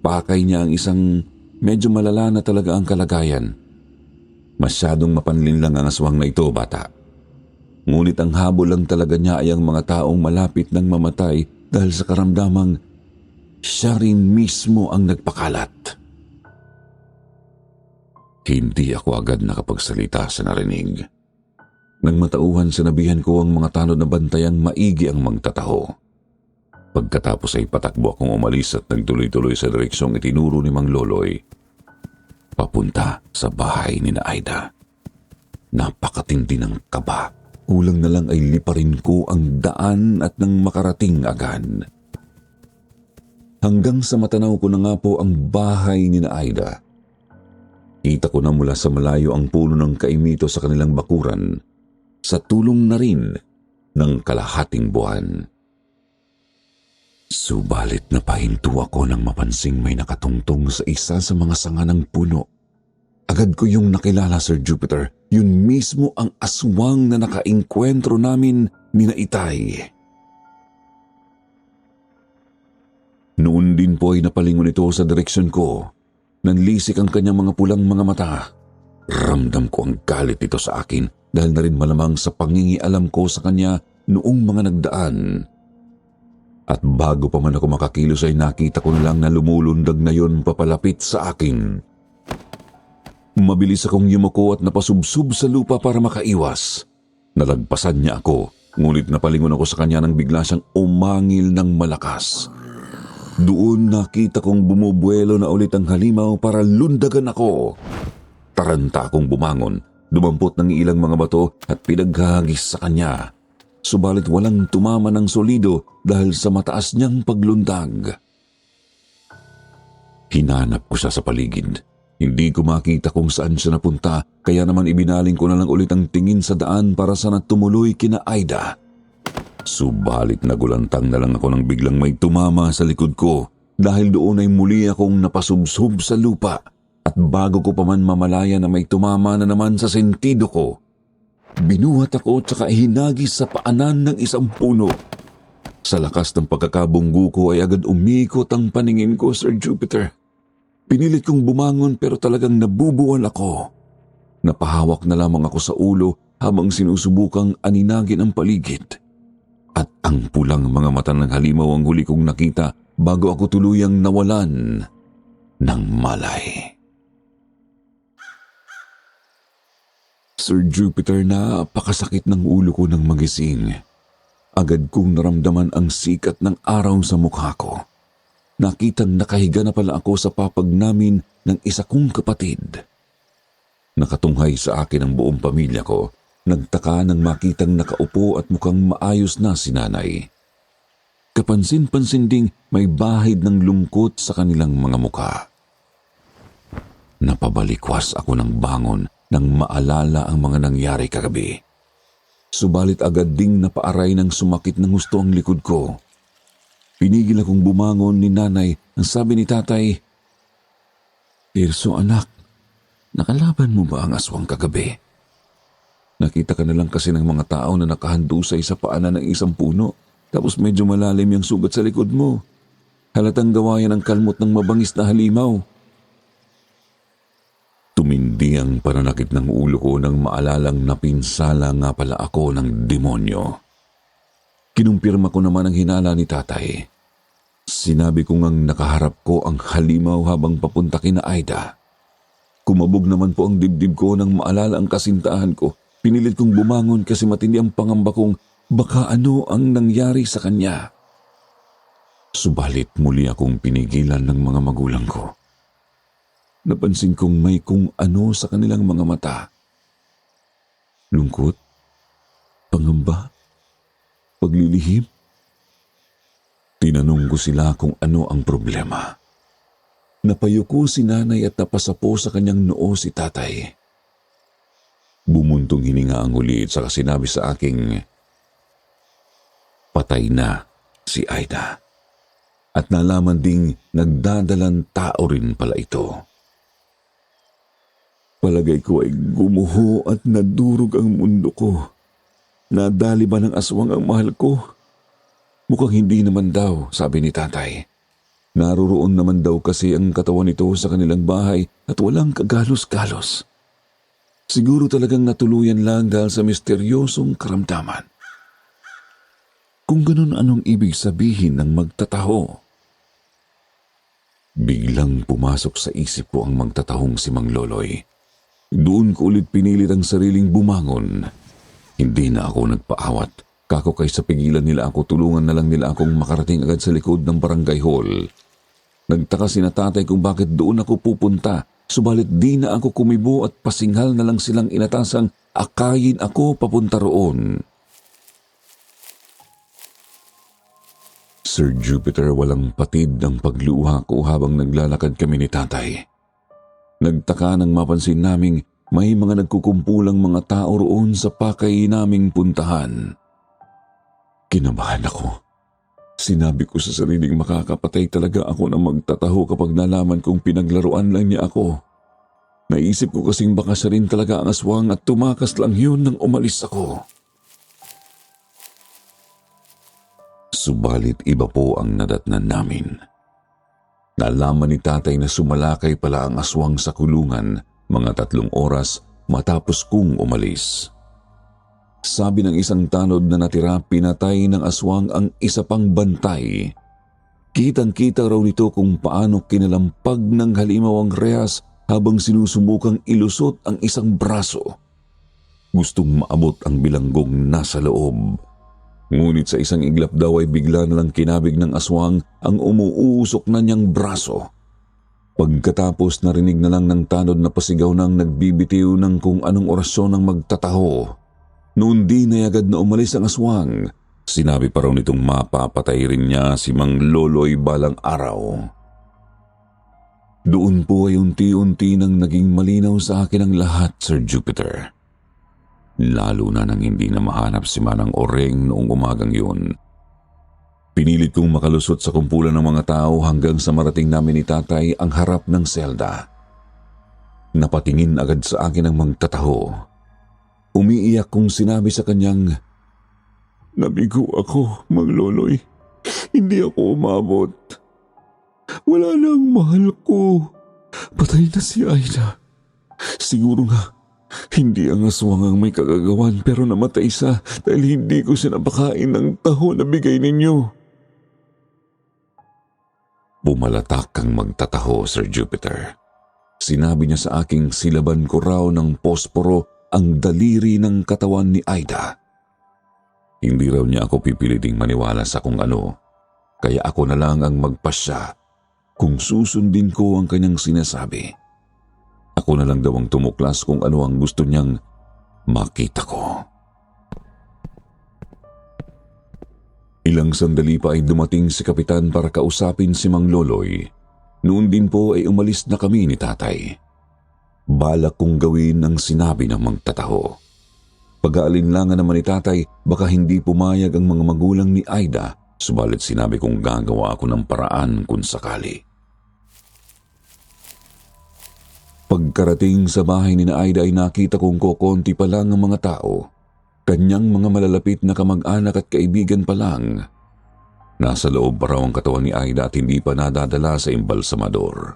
Pakay niya ang isang medyo malala na talaga ang kalagayan. Masyadong mapanlin lang ang aswang na ito, bata. Ngunit ang habol lang talaga niya ay ang mga taong malapit ng mamatay dahil sa karamdamang siya rin mismo ang nagpakalat. Hindi ako agad nakapagsalita sa narinig. Nang matauhan, sinabihan ko ang mga tanod na bantayang maigi ang magtataho. Pagkatapos ay patakbo akong umalis at nagtuloy-tuloy sa direksyong itinuro ni Mang Loloy, papunta sa bahay ni na Aida. Napakatindi ng kaba. Kulang na lang ay liparin ko ang daan at nang makarating agad. Hanggang sa matanaw ko na nga po ang bahay ni na Aida. Kita ko na mula sa malayo ang puno ng kaimito sa kanilang bakuran sa tulong na rin ng kalahating buwan. Subalit napahinto ako nang mapansing may nakatungtong sa isa sa mga sanga ng puno. Agad ko yung nakilala, Sir Jupiter. Yun mismo ang aswang na nakaengkwentro namin ni na Itay. Noon din po ay napalingon ito sa direksyon ko. Nanlisik ang kanyang mga pulang mga mata. Ramdam ko ang galit ito sa akin dahil na rin malamang sa pangingialam ko sa kanya noong mga nagdaan. At bago pa man ako makakilos ay nakita ko na lang na lumulundag na yon papalapit sa akin. Mabilis akong yumuko at napasubsob sa lupa para makaiwas. Nalagpasan niya ako, ngunit napalingon ako sa kanya nang bigla siyang umangil ng malakas. Doon nakita kong bumubuelo na ulit ang halimaw para lundagan ako. Taranta akong bumangon, dumampot ng ilang mga bato at pinaghahagis sa kanya. Subalit walang tumama ng solido dahil sa mataas niyang paglundag. Hinanap ko siya sa paligid. Hindi ko makita kung saan siya napunta, kaya naman ibinaling ko na lang ulit ang tingin sa daan para sana tumuloy kina Aida. Subalit nagulantang na lang ako nang biglang may tumama sa likod ko dahil doon ay muli akong napasubsob sa lupa at bago ko pa man mamalaya na may tumama na naman sa sentido ko, binuhat ako at saka hinagis sa paanan ng isang puno. Sa lakas ng pagkakabunggo ko ay agad umikot ang paningin ko, Sir Jupiter. Pinilit kong bumangon pero talagang nabubuwal ako. Napahawak na lamang ako sa ulo habang sinusubukang aninagin ang paligid. At ang pulang mga mata ng halimaw ang huli kong nakita bago ako tuluyang nawalan ng malay. Sir Jupiter, napakasakit ng ulo ko ng magising. Agad kong naramdaman ang sikat ng araw sa mukha ko. Nakitang nakahiga na pala ako sa papag namin ng isa kong kapatid. Nakatunghay sa akin ang buong pamilya ko. Nagtaka nang makitang nakaupo at mukhang maayos na si nanay. Kapansin-pansin ding may bahid ng lungkot sa kanilang mga mukha. Napabalikwas ako ng bangon nang maalala ang mga nangyari kagabi. Subalit agad ding napaaray ng sumakit ng husto ang likod ko. Pinigil akong bumangon ni nanay. Ang sabi ni tatay, "Tirso anak, nakalaban mo ba ang aswang kagabi? Nakita ka na lang kasi ng mga tao na nakahandusay sa paanan ng isang puno, tapos medyo malalim yung sugat sa likod mo. Halatang gawa yan ng kalmot ng mabangis na halimaw." Tumindi ang pananakit ng ulo ko nang maalalang napinsala nga pala ako ng demonyo. Kinumpirma ko naman ang hinala ni tatay. Sinabi ko ngang nakaharap ko ang halimaw habang papunta kina Aida. Kumabog naman po ang dibdib ko nang maalala ang kasintahan ko. Pinilit kong bumangon kasi matindi ang pangamba kong baka ano ang nangyari sa kanya. Subalit muli akong pinigilan ng mga magulang ko. Napansin kong may kung ano sa kanilang mga mata. Lungkot, pangamba, paglilihim. Tinanong ko sila kung ano ang problema. Napayuko si nanay at napasapo sa kanyang noo si tatay. Bumuntong hininga ang huli at saka sinabi sa aking, patay na si Aida. At nalaman ding nagdadalang tao rin pala ito. Palagay ko ay gumuho at nadurog ang mundo ko. Nadali ba ng aswang ang mahal ko? Mukhang hindi naman daw, sabi ni tatay. Naroroon naman daw kasi ang katawan nito sa kanilang bahay at walang kagalos-galos. Siguro talagang natuluyan lang dahil sa misteryosong karamdaman. Kung ganun, anong ibig sabihin ng magtataho? Biglang pumasok sa isip ko ang magtatahong si Mang Loloy. Doon ko ulit pinilit ang sariling bumangon. Hindi na ako nagpaawat. Kako kay sa pigilan nila ako, tulungan na lang nila akong makarating agad sa likod ng barangay hall. Nagtaka si tatay kung bakit doon ako pupunta, subalit di na ako kumibo at pasinghal na lang silang inatasang akayin ako papunta roon. Sir Jupiter, walang patid ang pagluha ko habang naglalakad kami ni tatay. Nagtaka nang mapansin naming may mga nagkukumpulang mga tao roon sa pakay naming puntahan. Kinabahan ako. Sinabi ko sa sariling makakapatay talaga ako na magtataho kapag nalaman kong pinaglaruan lang niya ako. Naisip ko kasing baka siya rin talaga ang aswang at tumakas lang yun nang umalis ako. Subalit iba po ang nadatnan namin. Nalaman ni tatay na sumalakay pala ang aswang sa kulungan mga 3 oras matapos kong umalis. Sabi ng isang tanod na natira, pinatay ng aswang ang isa pang bantay. Kitang-kita raw nito kung paano kinalampag ng halimaw ang rehas habang sinusubukang ilusot ang isang braso. Gustong maabot ang bilanggong nasa loob. Ngunit sa isang iglap daw ay bigla na lang kinabig ng aswang ang umuusok na niyang braso. Pagkatapos narinig na lang ng tanod na pasigaw ng nagbibitiw ng kung anong orasyon ng magtataho. Noon di na agad na umalis ang aswang. Sinabi pa raw nitong mapapatay rin niya si Mang Loloy balang araw. Doon po ay unti-unti nang naging malinaw sa akin ang lahat, Sir Jupiter. Lalo na nang hindi na mahanap si Manang Oreng noong umagang yun. Pinilit kong makalusot sa kumpulan ng mga tao hanggang sa marating namin ni tatay ang harap ng selda. Napatingin agad sa akin ang magtataho. Umiiyak kong sinabi sa kanyang, "Nabigo ako, Mang Loloy. Hindi ako umabot. Wala na ang mahal ko. Patay na si Aida. Siguro nga, hindi ang aswang ang may kagagawan pero namatay siya dahil hindi ko siya napakain ng taho na bigay ninyo." Bumalatak ang magtataho, Sir Jupiter. Sinabi niya sa aking silaban ko raw ng posporo ang daliri ng katawan ni Aida. Hindi raw niya ako pipiliting maniwala sa kung ano, kaya ako na lang ang magpasya kung susundin ko ang kanyang sinasabi. Ako na lang daw ang tumuklas kung ano ang gusto niyang makita ko. Ilang sandali pa ay dumating si Kapitan para kausapin si Mang Loloy. Noon din po ay umalis na kami ni tatay. Balak kong gawin ang sinabi ng magtataho. Pag-aalinlangan naman ni tatay, baka hindi pumayag ang mga magulang ni Aida, subalit sinabi kong gagawa ako ng paraan kung sakali. Pagkarating sa bahay ni Aida ay nakita kong kokonti pa lang ang mga tao. Kanyang mga malalapit na kamag-anak at kaibigan pa lang. Nasa loob pa raw ang katawan ni Aida at hindi pa nadadala sa imbalsamador.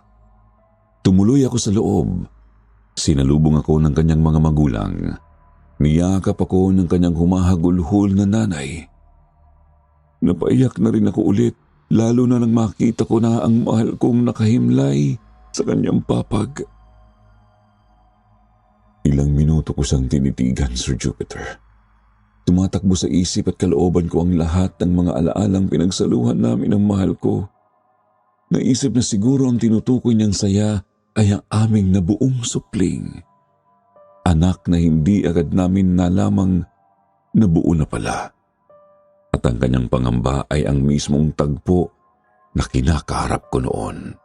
Tumuloy ako sa loob. Sinalubong ako ng kanyang mga magulang. Niyakap ako ng kanyang humahagulhol na nanay. Napaiyak na rin ako ulit, lalo na nang makita ko na ang mahal kong nakahimlay sa kanyang papag. Ilang minuto ko siyang tinitigan, Sir Jupiter. Tumatakbo sa isip at kalooban ko ang lahat ng mga alaalang pinagsaluhan namin ng mahal ko. Naisip na siguro ang tinutukoy niyang saya ay ang aming nabuong supling. Anak na hindi agad namin nalamang nabuo na pala. At ang kanyang pangamba ay ang mismong tagpo na kinakaharap ko noon.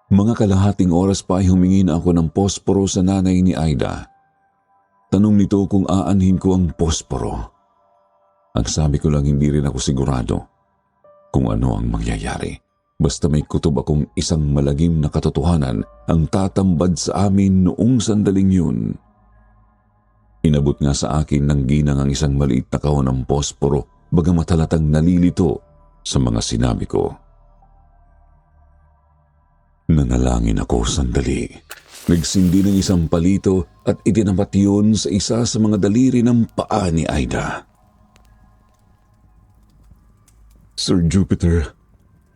Mga kalahating oras pa ay humingi na ako ng posporo sa nanay ni Aida. Tanong nito kung aanhin ko ang posporo. Ang sabi ko lang hindi rin ako sigurado kung ano ang mangyayari. Basta may kutob akong isang malagim na katotohanan ang tatambad sa amin noong sandaling yun. Inabot nga sa akin ng ginang ang isang maliit na kahon ng posporo bagamat halatang nalilito sa mga sinabi ko. Nanalangin ako sandali. Nagsindi ng isang palito at itinapat yun sa isa sa mga daliri ng paa ni Aida. Sir Jupiter,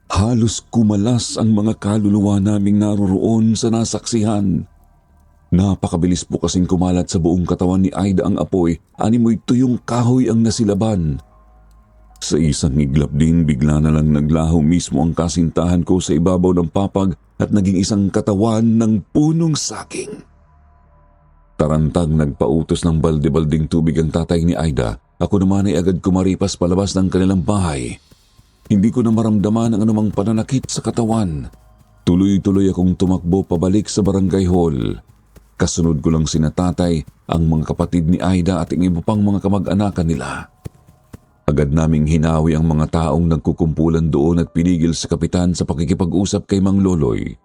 halos kumalas ang mga kaluluwa naming naroroon sa nasaksihan. Napakabilis po kasing kumalat sa buong katawan ni Aida ang apoy, animoy tuyong kahoy ang nasilaban. Sa isang iglap din, bigla na lang naglaho mismo ang kasintahan ko sa ibabaw ng papag at naging isang katawan ng punong saging. Tarantag nagpautos ng balde-balding tubig ang tatay ni Aida. Ako naman ay agad kumaripas palabas ng kanilang bahay. Hindi ko na maramdaman ang anumang pananakit sa katawan. Tuloy-tuloy akong tumakbo pabalik sa barangay hall. Kasunod ko lang sina tatay, ang mga kapatid ni Aida at ang iba pang mga kamag-anakan nila. Agad naming hinawi ang mga taong nagkukumpulan doon at pinigil sa kapitan sa pakikipag-usap kay Mang Loloy.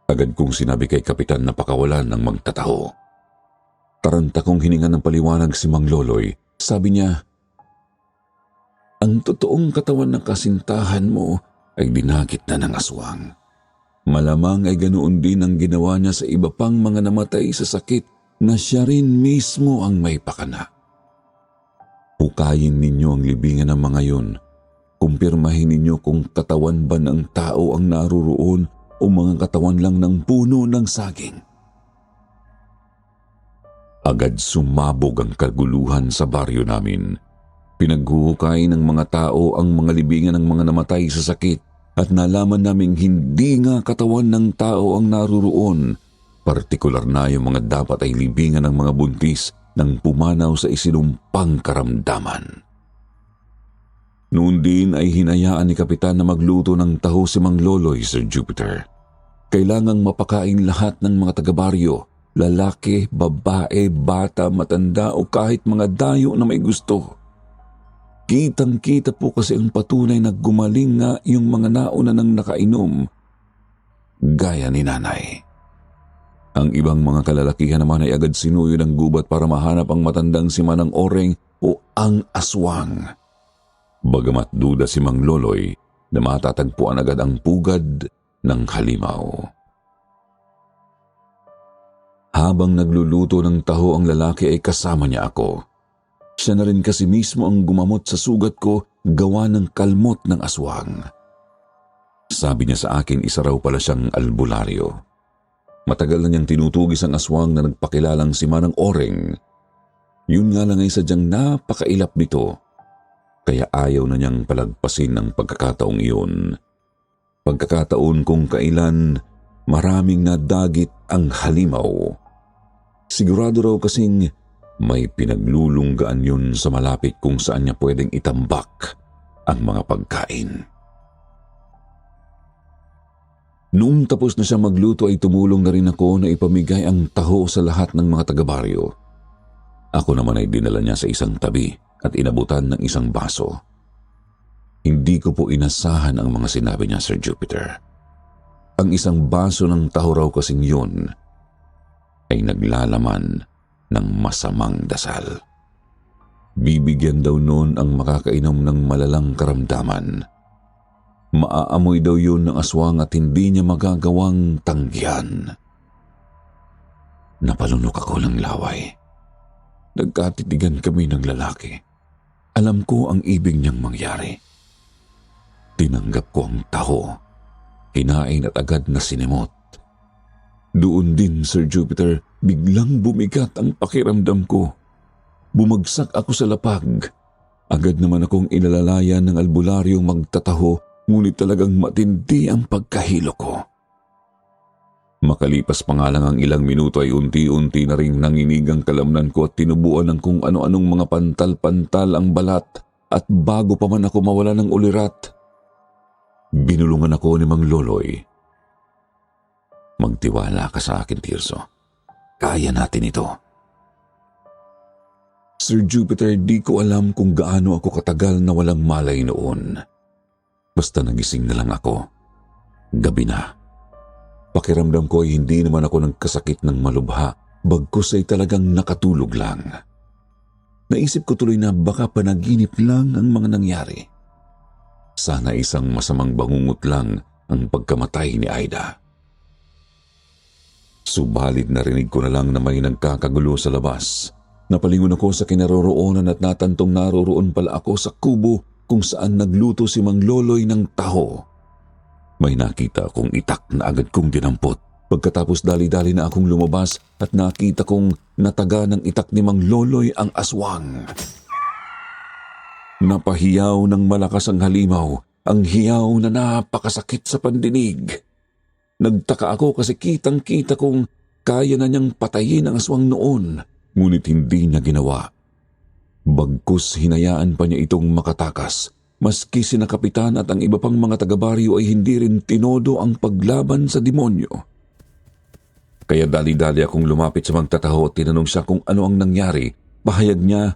Agad kong sinabi kay kapitan na pakawalan ng magtataho. Taranta kong hininga ng paliwanag si Mang Loloy. Sabi niya, ang totoong katawan ng kasintahan mo ay dinakit na ng aswang. Malamang ay ganoon din ang ginawa niya sa iba pang mga namatay sa sakit na siya rin mismo ang may pakana. Hukayin ninyo ang libingan ng mga yun. Kumpirmahin ninyo kung katawan ba ng tao ang naruroon o mga katawan lang ng puno ng saging. Agad sumabog ang kaguluhan sa baryo namin. Pinaghuhukay ng mga tao ang mga libingan ng mga namatay sa sakit at nalaman naming hindi nga katawan ng tao ang naruroon. Partikular na yung mga dapat ay libingan ng mga buntis nang pumanaw sa isinumpang karamdaman. Noon din ay hinayaan ni kapitan na magluto ng taho si Mang Loloy, Sir Jupiter. Kailangang mapakain lahat ng mga taga-baryo, lalaki, babae, bata, matanda o kahit mga dayo na may gusto. Kitang-kita po kasi ang patunay na gumaling nga yung mga nauna nang nakainom, gaya ni nanay. Ang ibang mga kalalakihan naman ay agad sinuyo ng gubat para mahanap ang matandang si Manang Oreng o ang aswang. Bagamat duda si Mang Loloy na matatagpuan agad ang pugad ng halimaw. Habang nagluluto ng taho ang lalaki ay kasama niya ako. Siya na rin kasi mismo ang gumamot sa sugat ko gawa ng kalmot ng aswang. Sabi niya sa akin isa raw pala siyang albularyo. Matagal na niyang tinutugis ang aswang na nagpakilalang si Manang Oreng. Yun nga lang ay sadyang napakailap nito, kaya ayaw na niyang palagpasin ng pagkakataong iyon. Pagkakataon kung kailan maraming nadagit ang halimaw. Sigurado raw kasing may pinaglulunggaan yun sa malapit kung saan niya pwedeng itambak ang mga pagkain. Noong tapos na siya magluto ay tumulong na rin ako na ipamigay ang taho sa lahat ng mga taga-baryo. Ako naman ay dinala niya sa isang tabi at inabutan ng isang baso. Hindi ko po inasahan ang mga sinabi niya, Sir Jupiter. Ang isang baso ng taho raw kasing yun ay naglalaman ng masamang dasal. Bibigyan daw noon ang makakainom ng malalang karamdaman. Maaamoy daw yun ng aswang at hindi niya magagawang tanggihan. Napalunok ako ng laway. Nagkatitigan kami ng lalaki. Alam ko ang ibig niyang mangyari. Tinanggap ko ang taho. Hinain at agad na sinimot. Doon din, Sir Jupiter, biglang bumigat ang pakiramdam ko. Bumagsak ako sa lapag. Agad naman akong inalalayan ng albularyong magtataho, ngunit talagang matindi ang pagkahilo ko. Makalipas pa nga lang ang ilang minuto ay unti-unti na ring nanginig ang kalamnan ko at tinubuan ng kung ano-anong mga pantal-pantal ang balat at bago pa man ako mawala ng ulirat, binulungan ako ni Mang Loloy. Magtiwala ka sa akin, Tirso. Kaya natin ito. Sir Jupiter, di ko alam kung gaano ako katagal na walang malay noon. Basta nagising na lang ako. Gabi na. Pakiramdam ko ay hindi naman ako nagkasakit ng malubha, bagkus ay talagang nakatulog lang. Naisip ko tuloy na baka panaginip lang ang mga nangyari. Sana isang masamang bangungot lang ang pagkamatay ni Aida. Subalit narinig ko na lang na may nagkakagulo sa labas. Napalingon ako sa kinaroroonan at natantong naroroon pala ako sa kubo kung saan nagluto si Mang Loloy ng taho. May nakita akong itak na agad kong dinampot. Pagkatapos dali-dali na akong lumabas at nakita kong nataga ng itak ni Mang Loloy ang aswang. Napahiyaw ng malakas ang halimaw, ang hiyaw na napakasakit sa pandinig. Nagtaka ako kasi kitang-kita kong kaya na niyang patayin ang aswang noon, ngunit hindi niya ginawa. Bagkus hinayaan pa niya itong makatakas, maski sina kapitan at ang iba pang mga taga-baryo ay hindi rin tinodo ang paglaban sa demonyo. Kaya dali-dali akong lumapit sa magtataho at tinanong siya kung ano ang nangyari. Pahayag niya,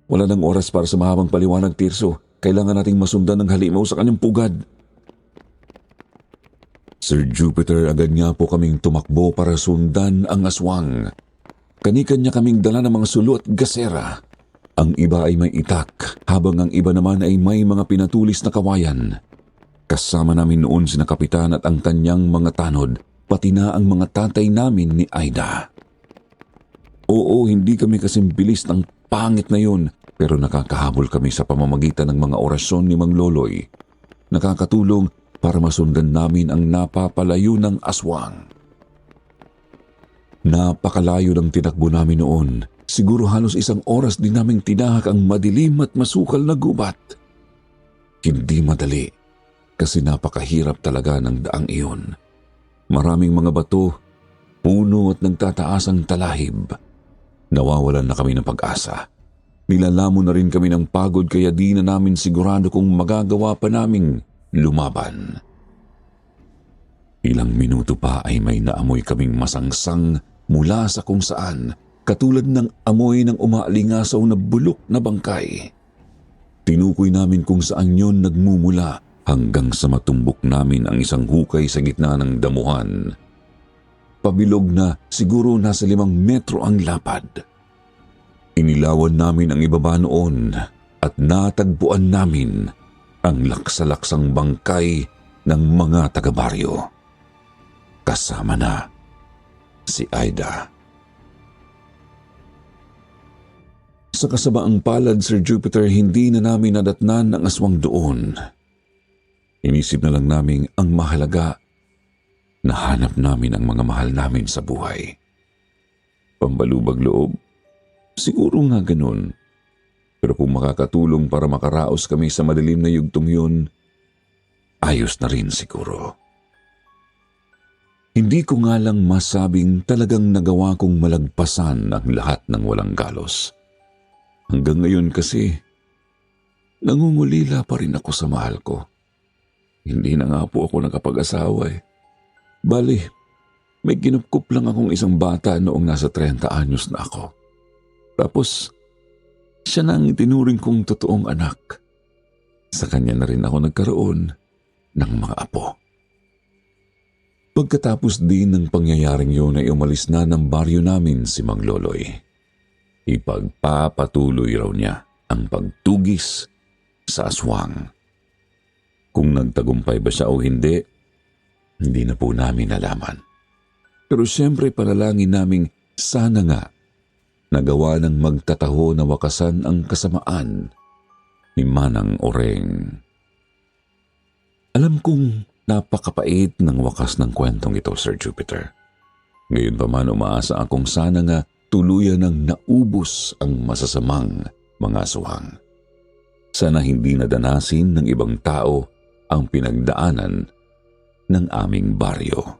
"Wala nang oras para sa mahabang paliwanag, Tirso. Kailangan nating masundan ng halimaw sa kanyang pugad." Sir Jupiter, agad nga po kaming tumakbo para sundan ang aswang. Kani-kanya kaming dala ng mga sulo at gasera. Ang iba ay may itak, habang ang iba naman ay may mga pinatulis na kawayan. Kasama namin noon sina kapitan at ang kanyang mga tanod, pati na ang mga tatay namin ni Aida. Oo, hindi kami kasing bilis ng pangit na yun, pero nakakahabol kami sa pamamagitan ng mga orasyon ni Mang Loloy. Nakakatulong para masundan namin ang napapalayo ng aswang. Napakalayo ng tinakbo namin noon. Siguro halos 1 oras din naming tinahak ang madilim at masukal na gubat. Hindi madali kasi napakahirap talaga ng daang iyon. Maraming mga bato, puno at nagtataas ang talahib. Nawawalan na kami ng pag-asa. Nilalamon na rin kami ng pagod kaya di na namin sigurado kung magagawa pa naming lumaban. Ilang minuto pa ay may naamoy kaming masangsang mula sa kung saan, katulad ng amoy ng umaalingasaw na bulok na bangkay. Tinukoy namin kung saan yon nagmumula hanggang sa matumbok namin ang isang hukay sa gitna ng damuhan. Pabilog na siguro nasa 5 metro ang lapad. Inilawan namin ang ibaba noon at natagpuan namin ang laksalaksang bangkay ng mga taga-baryo. Kasama na si Aida. Sa kasabaang palad, Sir Jupiter, hindi na namin nadatnan ang aswang doon. Inisip na lang namin ang mahalaga, nahanap namin ang mga mahal namin sa buhay. Pambalubag loob? Siguro nga ganun. Pero kung makakatulong para makaraos kami sa madilim na yugtong yun, ayos na rin siguro. Hindi ko nga lang masabing talagang nagawa kong malagpasan ang lahat ng walang galos. Hanggang ngayon kasi, nangungulila pa rin ako sa mahal ko. Hindi na nga po ako nakapag-asawa eh. Bali, may kinupkup lang akong isang bata noong nasa 30 anyos na ako. Tapos, siya na ang itinuring kong totoong anak. Sa kanya na rin ako nagkaroon ng mga apo. Pagkatapos din ng pangyayaring yun ay umalis na ng baryo namin si Mang Loloy. Ipagpapatuloy raw niya ang pagtugis sa aswang. Kung nagtagumpay ba siya o hindi, hindi na po namin nalaman. Pero siyempre panalangin naming sana nga nagawa ng magtataho na wakasan ang kasamaan ni Manang Oreng. Alam kong napakapait ng wakas ng kwentong ito, Sir Jupiter. Ngayon pa man umaasa akong sana nga tuluyan ng naubos ang masasamang mga aswang. Sana hindi nadanasin ng ibang tao ang pinagdaanan ng aming baryo.